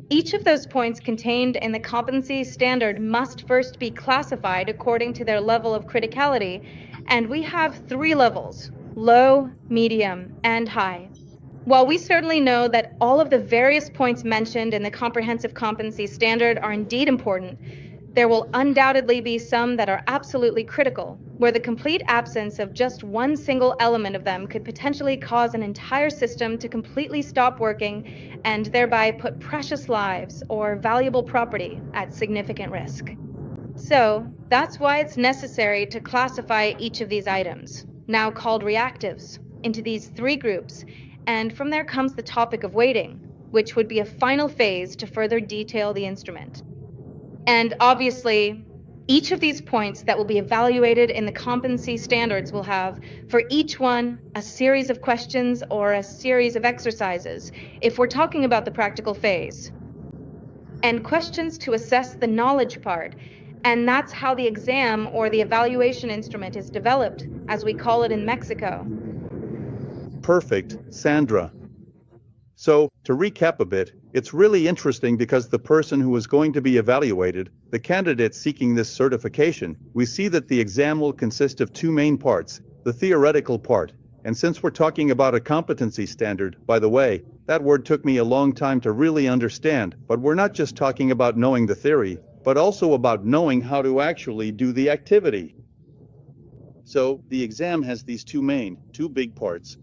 Each of those points contained in the competency standard must first be classified according to their level of criticality, and we have 3 levels: low, medium, and high. While we certainly know that all of the various points mentioned in the comprehensive competency standard are indeed important, there will undoubtedly be some that are absolutely critical, where the complete absence of just one single element of them could potentially cause an entire system to completely stop working and thereby put precious lives or valuable property at significant risk. So, that's why it's necessary to classify each of these items, now called reactives, into these 3 groups, and from there comes the topic of weighting, which would be a final phase to further detail the instrument. And obviously, each of these points that will be evaluated in the competency standards will have, for each one, a series of questions or a series of exercises, if we're talking about the practical phase, and questions to assess the knowledge part. And that's how the exam or the evaluation instrument is developed, as we call it in Mexico. Perfect, Sandra. So, to recap a bit, it's really interesting because the person who is going to be evaluated, the candidate seeking this certification, we see that the exam will consist of 2 main parts, the theoretical part. And since we're talking about a competency standard, by the way, that word took me a long time to really understand, but we're not just talking about knowing the theory, but also about knowing how to actually do the activity. So, the exam has these 2 big parts.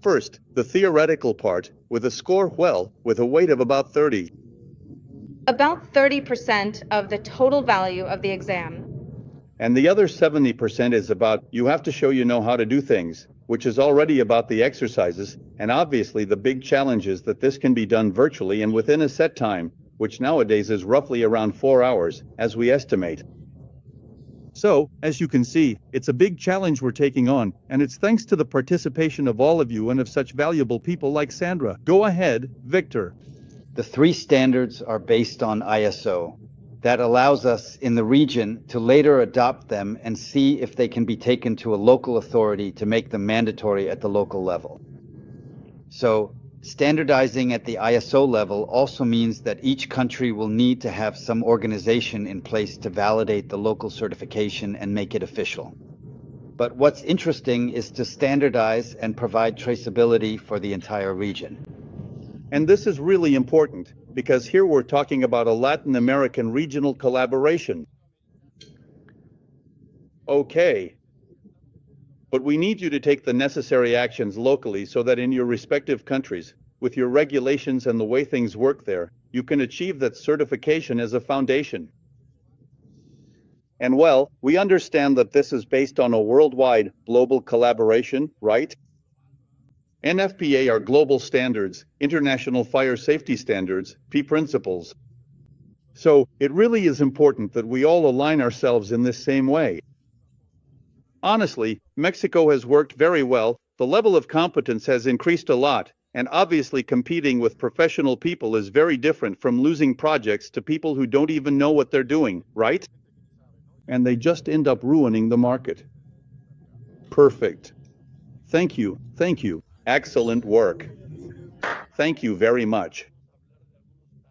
First, the theoretical part, with a score with a weight of about 30. About 30% of the total value of the exam. And the other 70% is about you have to show you know how to do things, which is already about the exercises, and obviously the big challenge is that this can be done virtually and within a set time, which nowadays is roughly around 4 hours, as we estimate. So, as you can see, it's a big challenge we're taking on, and it's thanks to the participation of all of you and of such valuable people like Sandra. Go ahead, Victor. The 3 standards are based on ISO. That allows us in the region to later adopt them and see if they can be taken to a local authority to make them mandatory at the local level. So, standardizing at the ISO level also means that each country will need to have some organization in place to validate the local certification and make it official. But what's interesting is to standardize and provide traceability for the entire region. And this is really important, because here we're talking about a Latin American regional collaboration. Okay. But we need you to take the necessary actions locally so that in your respective countries, with your regulations and the way things work there, you can achieve that certification as a foundation. And well, we understand that this is based on a worldwide global collaboration, right? NFPA are global standards, International Fire Safety Standards, P principles. So it really is important that we all align ourselves in this same way. Honestly, Mexico has worked very well, the level of competence has increased a lot, and obviously competing with professional people is very different from losing projects to people who don't even know what they're doing, right? And they just end up ruining the market. Perfect. Thank you, excellent work. Thank you very much.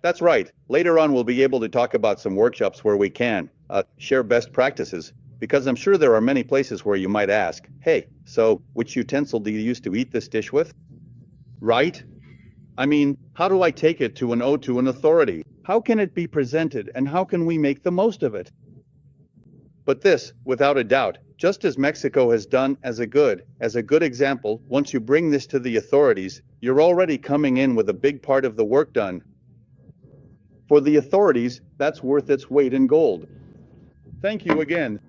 That's right, later on we'll be able to talk about some workshops where we can share best practices. Because I'm sure there are many places where you might ask, hey, so which utensil do you use to eat this dish with? Right? I mean, how do I take it to an authority? How can it be presented and how can we make the most of it? But this, without a doubt, just as Mexico has done as a good example, once you bring this to the authorities, you're already coming in with a big part of the work done. For the authorities, that's worth its weight in gold. Thank you again.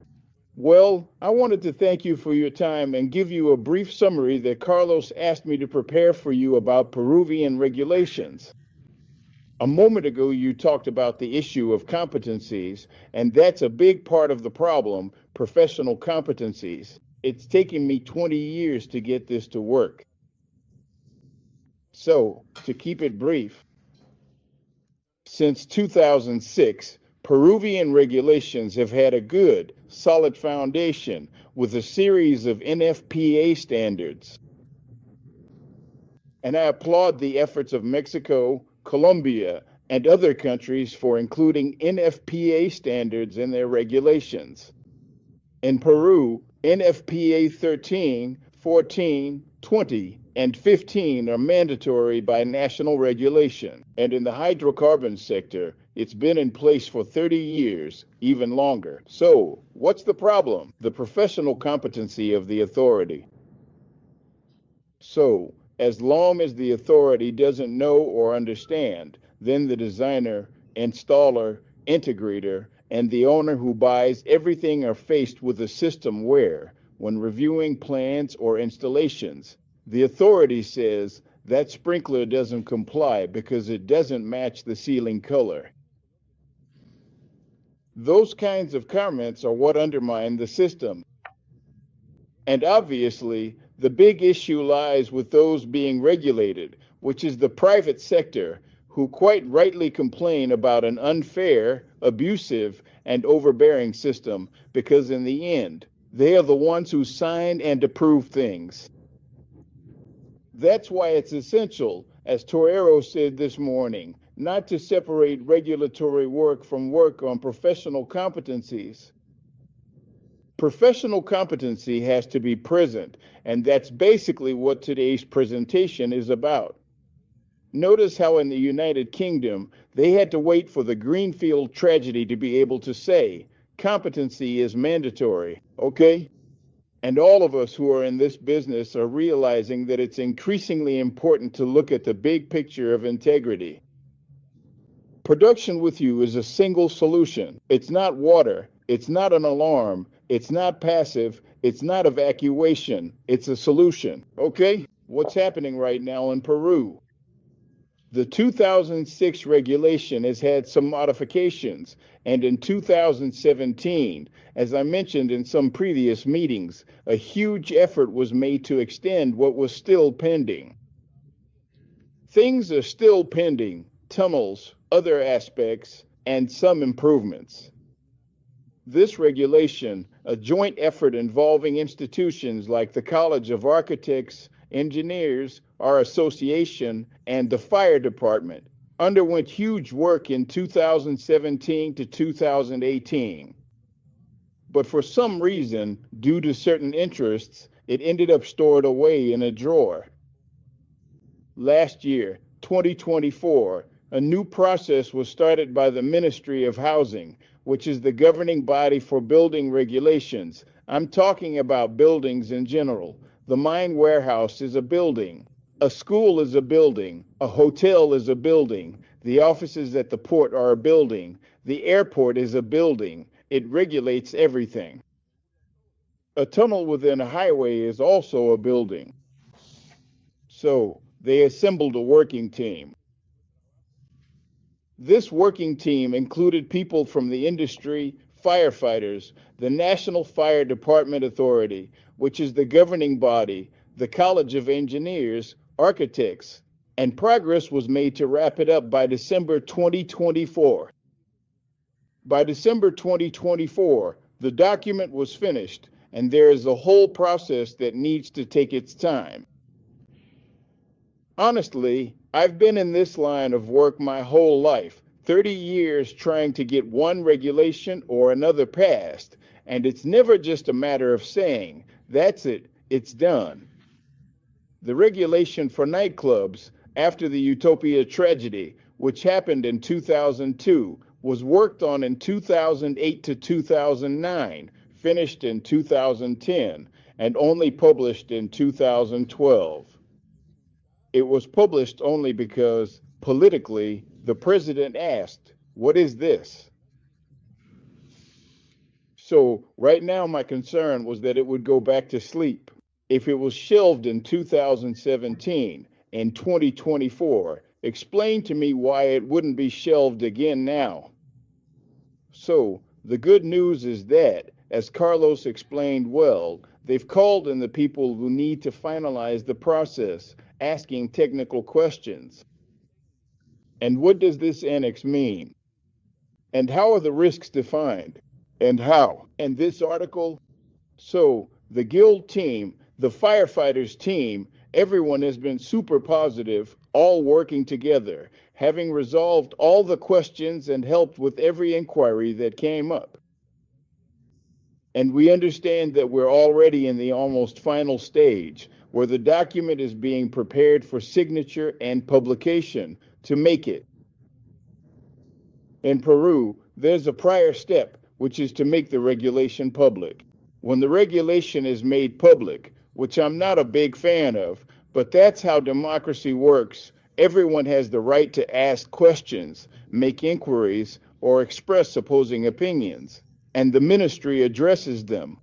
Well, I wanted to thank you for your time and give you a brief summary that Carlos asked me to prepare for you about Peruvian regulations. A moment ago, you talked about the issue of competencies, and that's a big part of the problem, professional competencies. It's taken me 20 years to get this to work. So, to keep it brief, since 2006, Peruvian regulations have had a good, solid foundation with a series of NFPA standards. And I applaud the efforts of Mexico, Colombia, and other countries for including NFPA standards in their regulations. In Peru, NFPA 13, 14, 20, and 15 are mandatory by national regulation. And in the hydrocarbon sector, it's been in place for 30 years, even longer. So, what's the problem? The professional competency of the authority. So, as long as the authority doesn't know or understand, then the designer, installer, integrator, and the owner who buys everything are faced with a system where, when reviewing plans or installations, the authority says that sprinkler doesn't comply because it doesn't match the ceiling color. Those kinds of comments are what undermine the system. And obviously, the big issue lies with those being regulated, which is the private sector, who quite rightly complain about an unfair, abusive, and overbearing system because in the end, they are the ones who sign and approve things. That's why it's essential, as Torero said this morning, not to separate regulatory work from work on professional competencies. Professional competency has to be present, and that's basically what today's presentation is about. Notice how in the United Kingdom, they had to wait for the Greenfield tragedy to be able to say, competency is mandatory, okay? And all of us who are in this business are realizing that it's increasingly important to look at the big picture of integrity. Production with you is a single solution. It's not water, it's not an alarm, it's not passive, it's not evacuation, it's a solution, okay? What's happening right now in Peru? The 2006 regulation has had some modifications, and in 2017, as I mentioned in some previous meetings, a huge effort was made to extend what was still pending. Things are still pending, tunnels, other aspects, and some improvements. This regulation, a joint effort involving institutions like the College of Architects, Engineers, our association, and the fire department, underwent huge work in 2017 to 2018. But for some reason, due to certain interests, it ended up stored away in a drawer. Last year, 2024, a new process was started by the Ministry of Housing, which is the governing body for building regulations. I'm talking about buildings in general. The mine warehouse is a building. A school is a building. A hotel is a building. The offices at the port are a building. The airport is a building. It regulates everything. A tunnel within a highway is also a building. So, they assembled a working team. This working team included people from the industry, firefighters, the National Fire Department Authority, which is the governing body, the College of Engineers, architects, and progress was made to wrap it up by December 2024. By December 2024, the document was finished, and there is a whole process that needs to take its time. Honestly, I've been in this line of work my whole life, 30 years trying to get one regulation or another passed, and it's never just a matter of saying, that's it, it's done. The regulation for nightclubs after the Utopia tragedy, which happened in 2002, was worked on in 2008 to 2009, finished in 2010, and only published in 2012. It was published only because, politically, the president asked, "What is this?" So, right now, my concern was that it would go back to sleep. If it was shelved in 2017, in 2024, Explain to me why it wouldn't be shelved again now. So, the good news is that, as Carlos explained well, they've called in the people who need to finalize the process, asking technical questions. And what does this annex mean? And how are the risks defined? And how? And this article? So, the guild team, the firefighters team, everyone has been super positive, all working together, having resolved all the questions and helped with every inquiry that came up. And we understand that we're already in the almost final stage, where the document is being prepared for signature and publication to make it. In Peru, there's a prior step, which is to make the regulation public. When the regulation is made public, which I'm not a big fan of, but that's how democracy works, everyone has the right to ask questions, make inquiries, or express opposing opinions, and the ministry addresses them.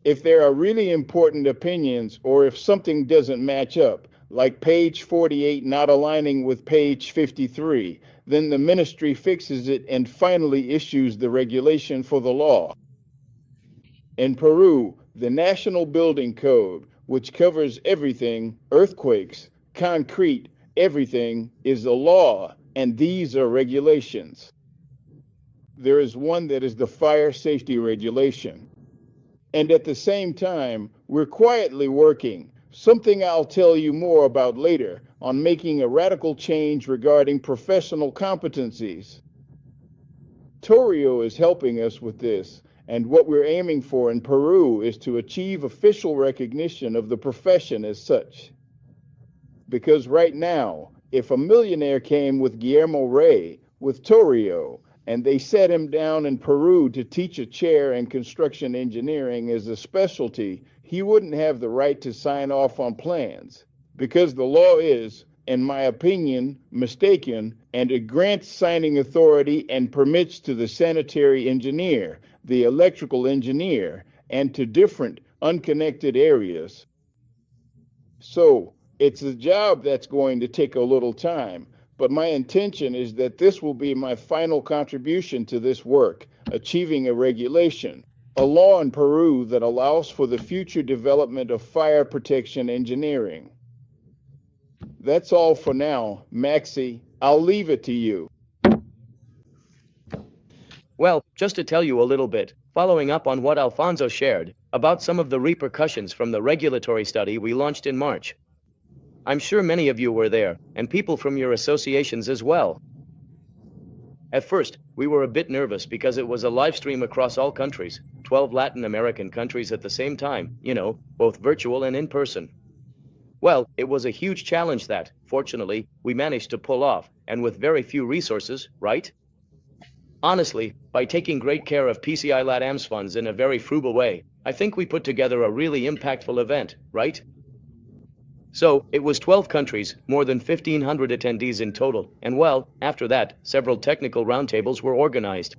If there are really important opinions, or if something doesn't match up, like page 48 not aligning with page 53, then the ministry fixes it and finally issues the regulation for the law. In Peru, the National Building Code, which covers everything, earthquakes, concrete, everything, is a law, and these are regulations. There is one that is the fire safety regulation. And at the same time, we're quietly working, something I'll tell you more about later, on making a radical change regarding professional competencies. Torio is helping us with this, and what we're aiming for in Peru is to achieve official recognition of the profession as such. Because right now, if a millionaire came with Guillermo Rey, with Torio, and they set him down in Peru to teach a chair in construction engineering as a specialty, he wouldn't have the right to sign off on plans, because the law is, in my opinion, mistaken, and it grants signing authority and permits to the sanitary engineer, the electrical engineer, and to different unconnected areas. So, it's a job that's going to take a little time, but my intention is that this will be my final contribution to this work, achieving a regulation, a law in Peru that allows for the future development of fire protection engineering. That's all for now, Maxie. I'll leave it to you. Well, just to tell you a little bit, following up on what Alfonso shared about some of the repercussions from the regulatory study we launched in March. I'm sure many of you were there, and people from your associations as well. At first, we were a bit nervous because it was a live stream across all countries, 12 Latin American countries at the same time, both virtual and in person. Well, it was a huge challenge that, fortunately, we managed to pull off, and with very few resources, right? Honestly, by taking great care of PCI Latam's funds in a very frugal way, I think we put together a really impactful event, right? So, it was 12 countries, more than 1,500 attendees in total, and well, after that, several technical roundtables were organized.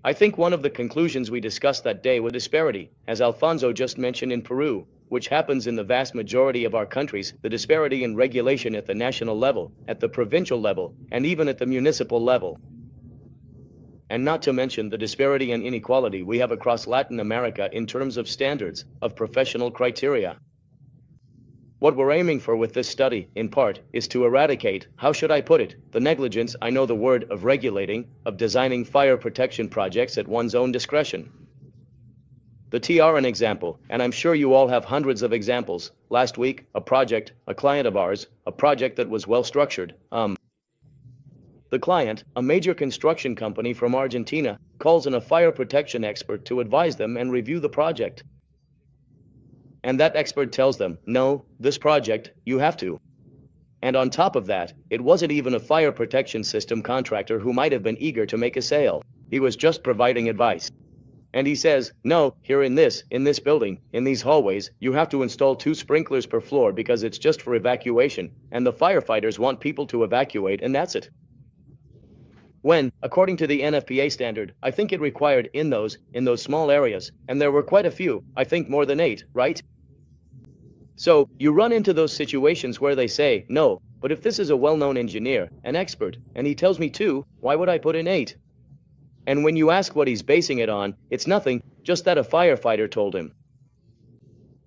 I think one of the conclusions we discussed that day was disparity, as Alfonso just mentioned in Peru, which happens in the vast majority of our countries, the disparity in regulation at the national level, at the provincial level, and even at the municipal level. And not to mention the disparity and inequality we have across Latin America in terms of standards, of professional criteria. What we're aiming for with this study, in part, is to eradicate, how should I put it, the negligence, I know the word, of regulating, of designing fire protection projects at one's own discretion. The TR an example, and I'm sure you all have hundreds of examples. Last week, a client of ours, a project that was well structured. The client, a major construction company from Argentina, calls in a fire protection expert to advise them and review the project. And that expert tells them, no, this project, you have to. And on top of that, it wasn't even a fire protection system contractor who might have been eager to make a sale. He was just providing advice. And he says, no, here in this building, in these hallways, you have to install 2 sprinklers per floor because it's just for evacuation, and the firefighters want people to evacuate, and that's it. When, according to the NFPA standard, I think it required in those small areas, and there were quite a few, I think more than 8, right? So, you run into those situations where they say, no, but if this is a well-known engineer, an expert, and he tells me 2, why would I put in 8? And when you ask what he's basing it on, it's nothing, just that a firefighter told him.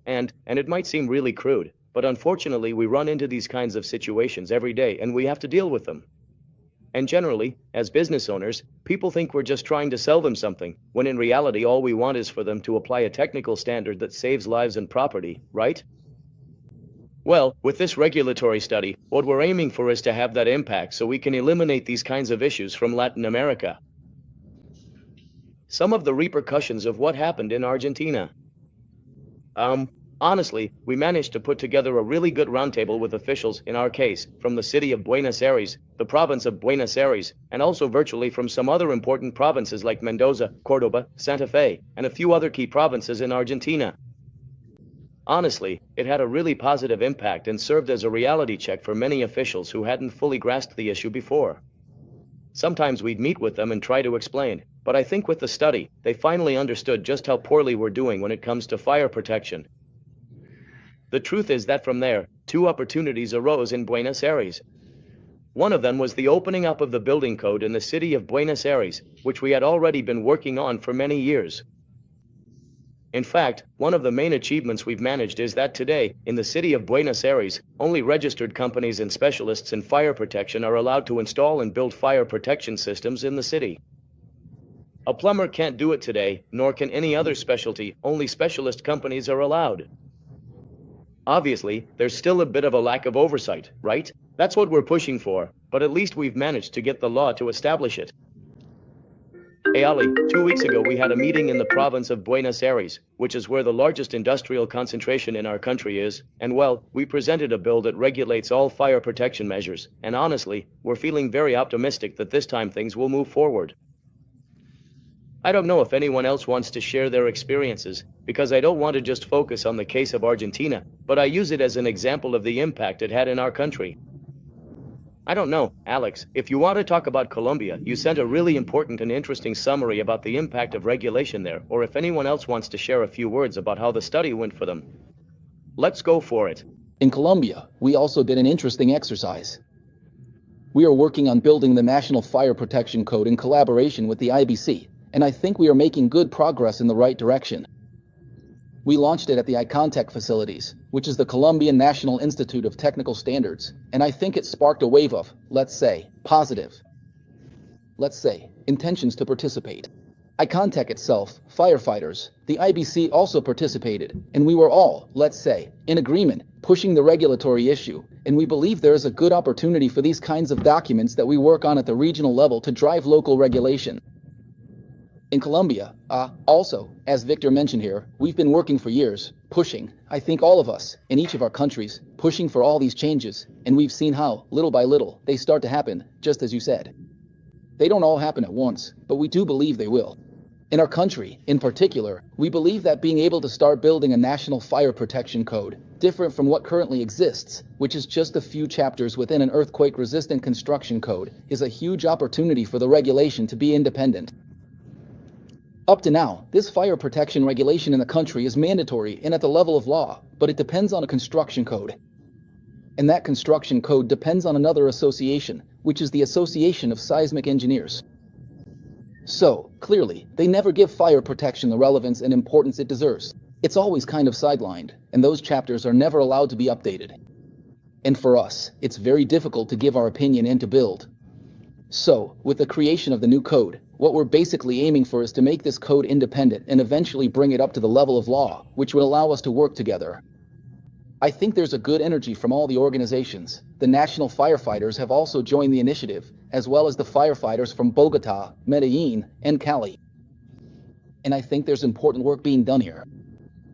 And it might seem really crude, but unfortunately we run into these kinds of situations every day and we have to deal with them. And generally, as business owners, people think we're just trying to sell them something, when in reality all we want is for them to apply a technical standard that saves lives and property, right? Well, with this regulatory study, what we're aiming for is to have that impact so we can eliminate these kinds of issues from Latin America. Some of the repercussions of what happened in Argentina. Honestly, we managed to put together a really good roundtable with officials, in our case, from the city of Buenos Aires, the province of Buenos Aires, and also virtually from some other important provinces like Mendoza, Cordoba, Santa Fe, and a few other key provinces in Argentina. Honestly, it had a really positive impact and served as a reality check for many officials who hadn't fully grasped the issue before. Sometimes we'd meet with them and try to explain, but I think with the study, they finally understood just how poorly we're doing when it comes to fire protection. The truth is that from there, 2 opportunities arose in Buenos Aires. One of them was the opening up of the building code in the city of Buenos Aires, which we had already been working on for many years. In fact, one of the main achievements we've managed is that today, in the city of Buenos Aires, only registered companies and specialists in fire protection are allowed to install and build fire protection systems in the city. A plumber can't do it today, nor can any other specialty, only specialist companies are allowed. Obviously, there's still a bit of a lack of oversight, right? That's what we're pushing for, but at least we've managed to get the law to establish it. Hey Ali, 2 weeks ago we had a meeting in the province of Buenos Aires, which is where the largest industrial concentration in our country is, and well, we presented a bill that regulates all fire protection measures, and honestly, we're feeling very optimistic that this time things will move forward. I don't know if anyone else wants to share their experiences, because I don't want to just focus on the case of Argentina, but I use it as an example of the impact it had in our country. I don't know, Alex, if you want to talk about Colombia, you sent a really important and interesting summary about the impact of regulation there, or if anyone else wants to share a few words about how the study went for them. Let's go for it. In Colombia, we also did an interesting exercise. We are working on building the National Fire Protection Code in collaboration with the IBC, and I think we are making good progress in the right direction. We launched it at the ICONTEC facilities, which is the Colombian National Institute of Technical Standards, and I think it sparked a wave of, let's say, intentions to participate. ICONTEC itself, firefighters, the IBC also participated, and we were all, let's say, in agreement, pushing the regulatory issue, and we believe there is a good opportunity for these kinds of documents that we work on at the regional level to drive local regulation. In Colombia, also, as Victor mentioned here, we've been working for years, pushing, I think all of us, in each of our countries, pushing for all these changes, and we've seen how, little by little, they start to happen, just as you said. They don't all happen at once, but we do believe they will. In our country, in particular, we believe that being able to start building a national fire protection code, different from what currently exists, which is just a few chapters within an earthquake-resistant construction code, is a huge opportunity for the regulation to be independent. Up to now, this fire protection regulation in the country is mandatory and at the level of law, but it depends on a construction code. And that construction code depends on another association, which is the Association of Seismic Engineers. So, clearly, they never give fire protection the relevance and importance it deserves. It's always kind of sidelined, and those chapters are never allowed to be updated. And for us, it's very difficult to give our opinion and to build. So, with the creation of the new code, what we're basically aiming for is to make this code independent and eventually bring it up to the level of law, which would allow us to work together. I think there's a good energy from all the organizations. The national firefighters have also joined the initiative, as well as the firefighters from Bogota, Medellin, and Cali. And I think there's important work being done here.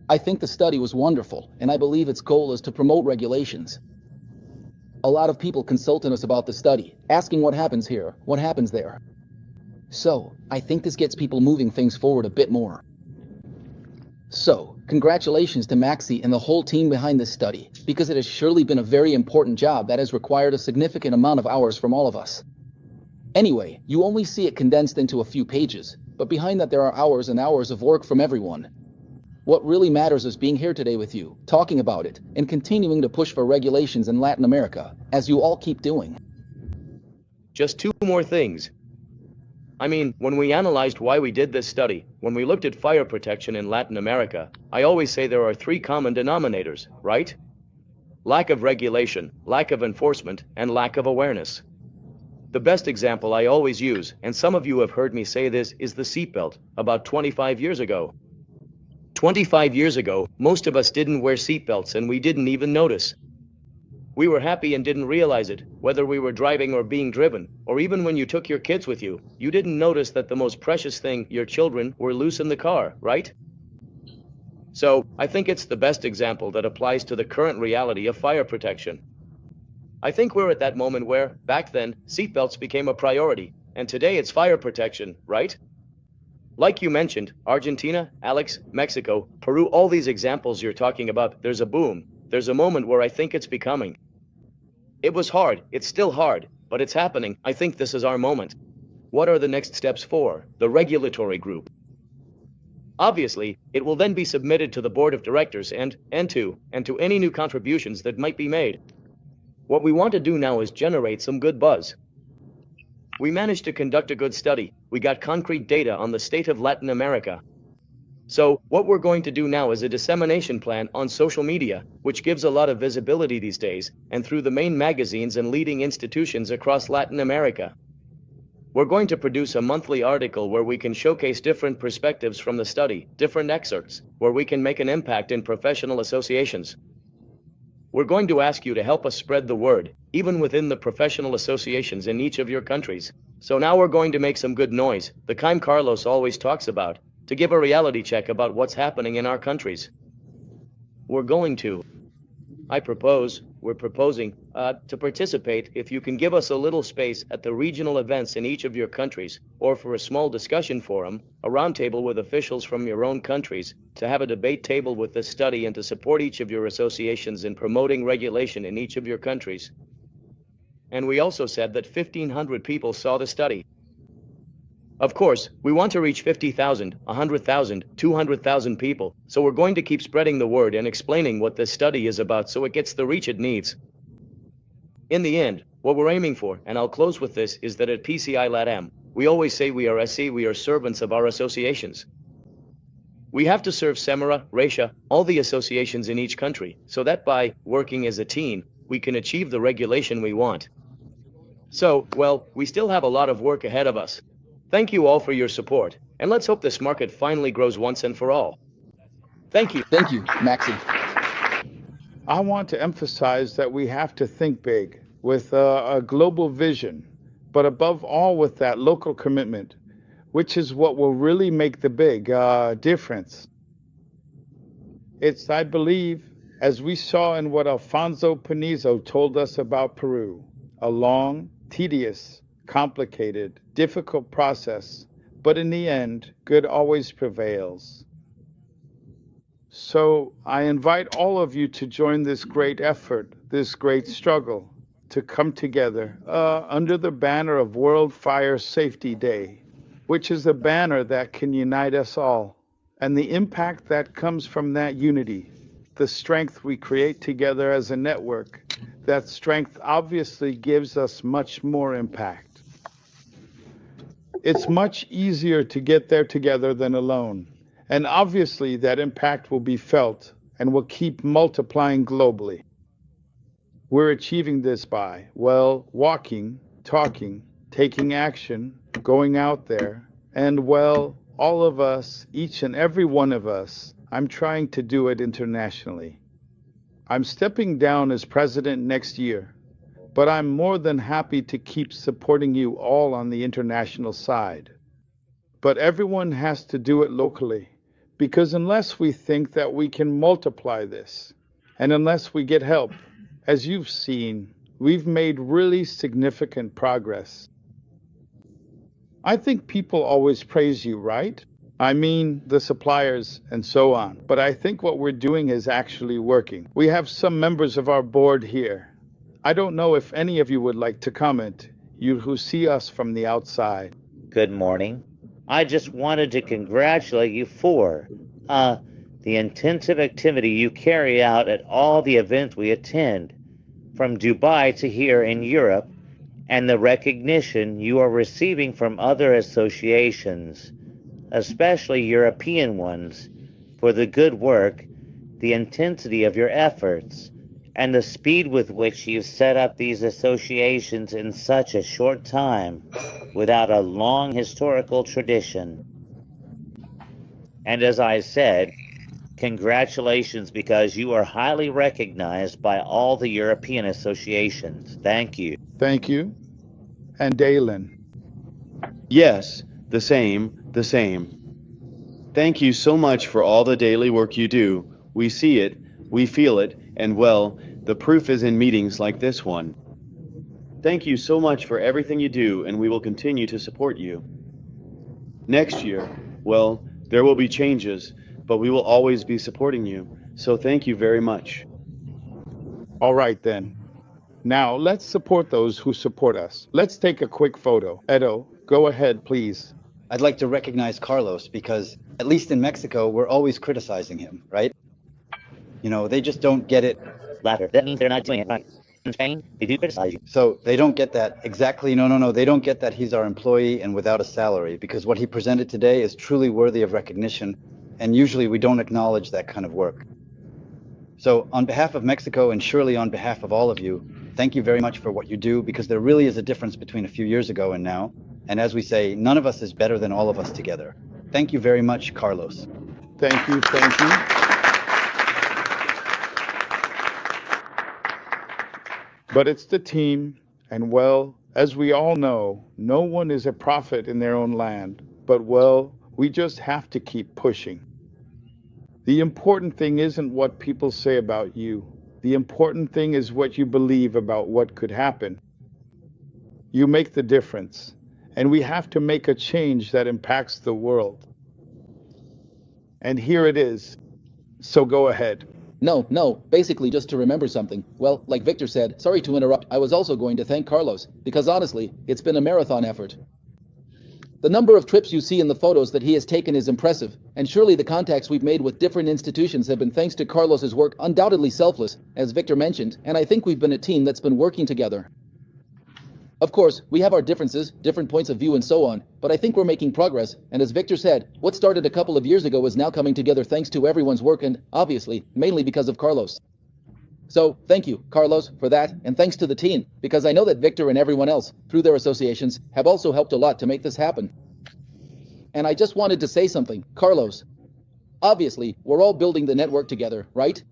I think the study was wonderful, and I believe its goal is to promote regulations. A lot of people consulted us about the study, asking what happens here, what happens there. So, I think this gets people moving things forward a bit more. So, congratulations to Maxi and the whole team behind this study, because it has surely been a very important job that has required a significant amount of hours from all of us. Anyway, you only see it condensed into a few pages, but behind that there are hours and hours of work from everyone. What really matters is being here today with you, talking about it, and continuing to push for regulations in Latin America, as you all keep doing. Just two more things. I mean, when we analyzed why we did this study, when we looked at fire protection in Latin America, I always say there are three common denominators, right? Lack of regulation, lack of enforcement, and lack of awareness. The best example I always use, and some of you have heard me say this, is the seatbelt, about 25 years ago. 25 years ago, most of us didn't wear seatbelts and we didn't even notice. We were happy and didn't realize it, whether we were driving or being driven, or even when you took your kids with you, you didn't notice that the most precious thing, your children, were loose in the car, right? So, I think it's the best example that applies to the current reality of fire protection. I think we're at that moment where, back then, seatbelts became a priority, and today it's fire protection, right? Like you mentioned, Argentina, Alex, Mexico, Peru, all these examples you're talking about, there's a boom. There's a moment where I think it's becoming. It was hard, it's still hard, but it's happening. I think this is our moment. What are the next steps for the regulatory group? Obviously, it will then be submitted to the board of directors and to any new contributions that might be made. What we want to do now is generate some good buzz. We managed to conduct a good study. We got concrete data on the state of Latin America. So, what we're going to do now is a dissemination plan on social media, which gives a lot of visibility these days, and through the main magazines and leading institutions across Latin America. We're going to produce a monthly article where we can showcase different perspectives from the study, different excerpts, where we can make an impact in professional associations. We're going to ask you to help us spread the word, even within the professional associations in each of your countries. So now we're going to make some good noise, the kind Carlos always talks about, to give a reality check about what's happening in our countries. We're proposing to participate if you can give us a little space at the regional events in each of your countries, or for a small discussion forum, a roundtable with officials from your own countries, to have a debate table with this study and to support each of your associations in promoting regulation in each of your countries. And we also said that 1,500 people saw the study. Of course, we want to reach 50,000, 100,000, 200,000 people, so we're going to keep spreading the word and explaining what this study is about so it gets the reach it needs. In the end, what we're aiming for, and I'll close with this, is that at PCI Latam, we always say we are SC, we are servants of our associations. We have to serve SEMERA, REISA, all the associations in each country, so that by working as a team, we can achieve the regulation we want. So, well, we still have a lot of work ahead of us. Thank you all for your support, and let's hope this market finally grows once and for all. Thank you. Thank you, Maxi. I want to emphasize that we have to think big with a global vision, but above all with that local commitment, which is what will really make the big difference. It's, I believe, as we saw in what Alfonso Panizo told us about Peru, a long, tedious, complicated, difficult process, but in the end, good always prevails. So I invite all of you to join this great effort, this great struggle, to come together under the banner of World Fire Safety Day, which is a banner that can unite us all, and the impact that comes from that unity, the strength we create together as a network, that strength obviously gives us much more impact. It's much easier to get there together than alone. And obviously that impact will be felt and will keep multiplying globally. We're achieving this by, well, walking, talking, taking action, going out there, and well, all of us, each and every one of us, I'm trying to do it internationally. I'm stepping down as president next year. But I'm more than happy to keep supporting you all on the international side. But everyone has to do it locally, because unless we think that we can multiply this, and unless we get help, as you've seen, we've made really significant progress. I think people always praise you, right? I mean, the suppliers and so on. But I think what we're doing is actually working. We have some members of our board here. I don't know if any of you would like to comment, you who see us from the outside. Good morning. I just wanted to congratulate you for the intensive activity you carry out at all the events we attend, from Dubai to here in Europe, and the recognition you are receiving from other associations, especially European ones, for the good work, the intensity of your efforts, and the speed with which you set up these associations in such a short time without a long historical tradition. And as I said, congratulations, because you are highly recognized by all the European associations. Thank you. Thank you. And Dalen. Yes, the same, the same. Thank you so much for all the daily work you do. We see it, we feel it, and well, the proof is in meetings like this one. Thank you so much for everything you do, and we will continue to support you. Next year, well, there will be changes, but we will always be supporting you. So thank you very much. All right then. Now let's support those who support us. Let's take a quick photo. Edo, go ahead, please. I'd like to recognize Carlos because, at least in Mexico, we're always criticizing him, right? You know, they just don't get it. Latter. That means they're not doing it right. In Spain, they do criticize you. So they don't get that exactly. No. They don't get that he's our employee and without a salary, because what he presented today is truly worthy of recognition, and usually we don't acknowledge that kind of work. So on behalf of Mexico, and surely on behalf of all of you, thank you very much for what you do, because there really is a difference between a few years ago and now. And as we say, none of us is better than all of us together. Thank you very much, Carlos. Thank you, thank you. But it's the team, and well, as we all know, no one is a prophet in their own land. But well, we just have to keep pushing. The important thing isn't what people say about you. The important thing is what you believe about what could happen. You make the difference, and we have to make a change that impacts the world. And here it is. So go ahead. No, basically just to remember something. Well, like Victor said, sorry to interrupt, I was also going to thank Carlos, because honestly, it's been a marathon effort. The number of trips you see in the photos that he has taken is impressive, and surely the contacts we've made with different institutions have been thanks to Carlos's work, undoubtedly selfless, as Victor mentioned, and I think we've been a team that's been working together. Of course, we have our differences, different points of view and so on, but I think we're making progress, and as Victor said, what started a couple of years ago is now coming together thanks to everyone's work and, obviously, mainly because of Carlos. So, thank you, Carlos, for that, and thanks to the team, because I know that Victor and everyone else, through their associations, have also helped a lot to make this happen. And I just wanted to say something, Carlos. Obviously, we're all building the network together, right?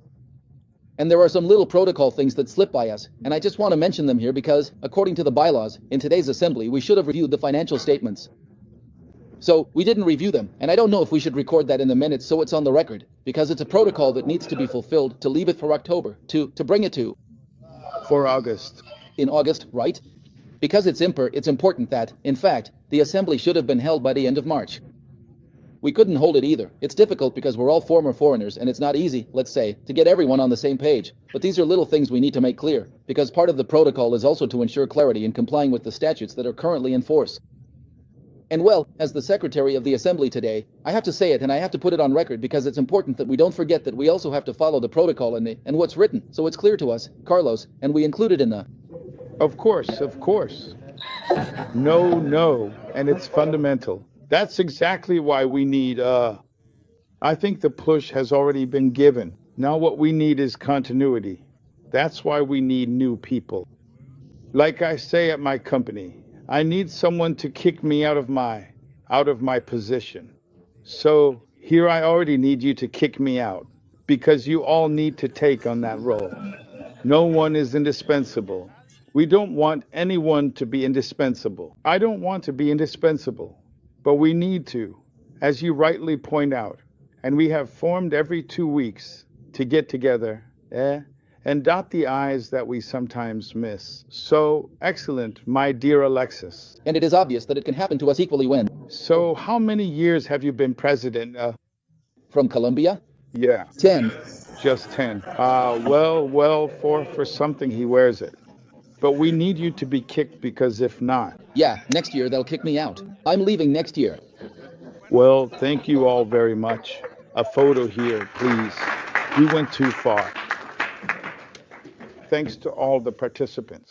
And there are some little protocol things that slip by us, and I just want to mention them here because, according to the bylaws, in today's assembly, we should have reviewed the financial statements. So, we didn't review them, and I don't know if we should record that in the minutes so it's on the record, because it's a protocol that needs to be fulfilled to leave it for October, to bring it to... For August. In August, right? Because it's important that, in fact, the assembly should have been held by the end of March. We couldn't hold it either. It's difficult because we're all former foreigners, and it's not easy, let's say, to get everyone on the same page. But these are little things we need to make clear, because part of the protocol is also to ensure clarity in complying with the statutes that are currently in force. And well, as the secretary of the assembly today, I have to say it and I have to put it on record because it's important that we don't forget that we also have to follow the protocol and what's written, so it's clear to us, Carlos, and we include it in the... Of course. No, and it's fundamental. That's exactly why we need, I think the push has already been given. Now what we need is continuity. That's why we need new people. Like I say at my company, I need someone to kick me out of my position. So here I already need you to kick me out, because you all need to take on that role. No one is indispensable. We don't want anyone to be indispensable. I don't want to be indispensable. But we need to, as you rightly point out, and we have formed every 2 weeks to get together, and dot the I's that we sometimes miss. So, excellent, my dear Alexis. And it is obvious that it can happen to us equally when... So, how many years have you been president? From Colombia? Yeah. 10. Just 10. Well, for something he wears it. But we need you to be kicked because if not... Yeah, next year they'll kick me out. I'm leaving next year. Well, thank you all very much. A photo here, please. We went too far. Thanks to all the participants.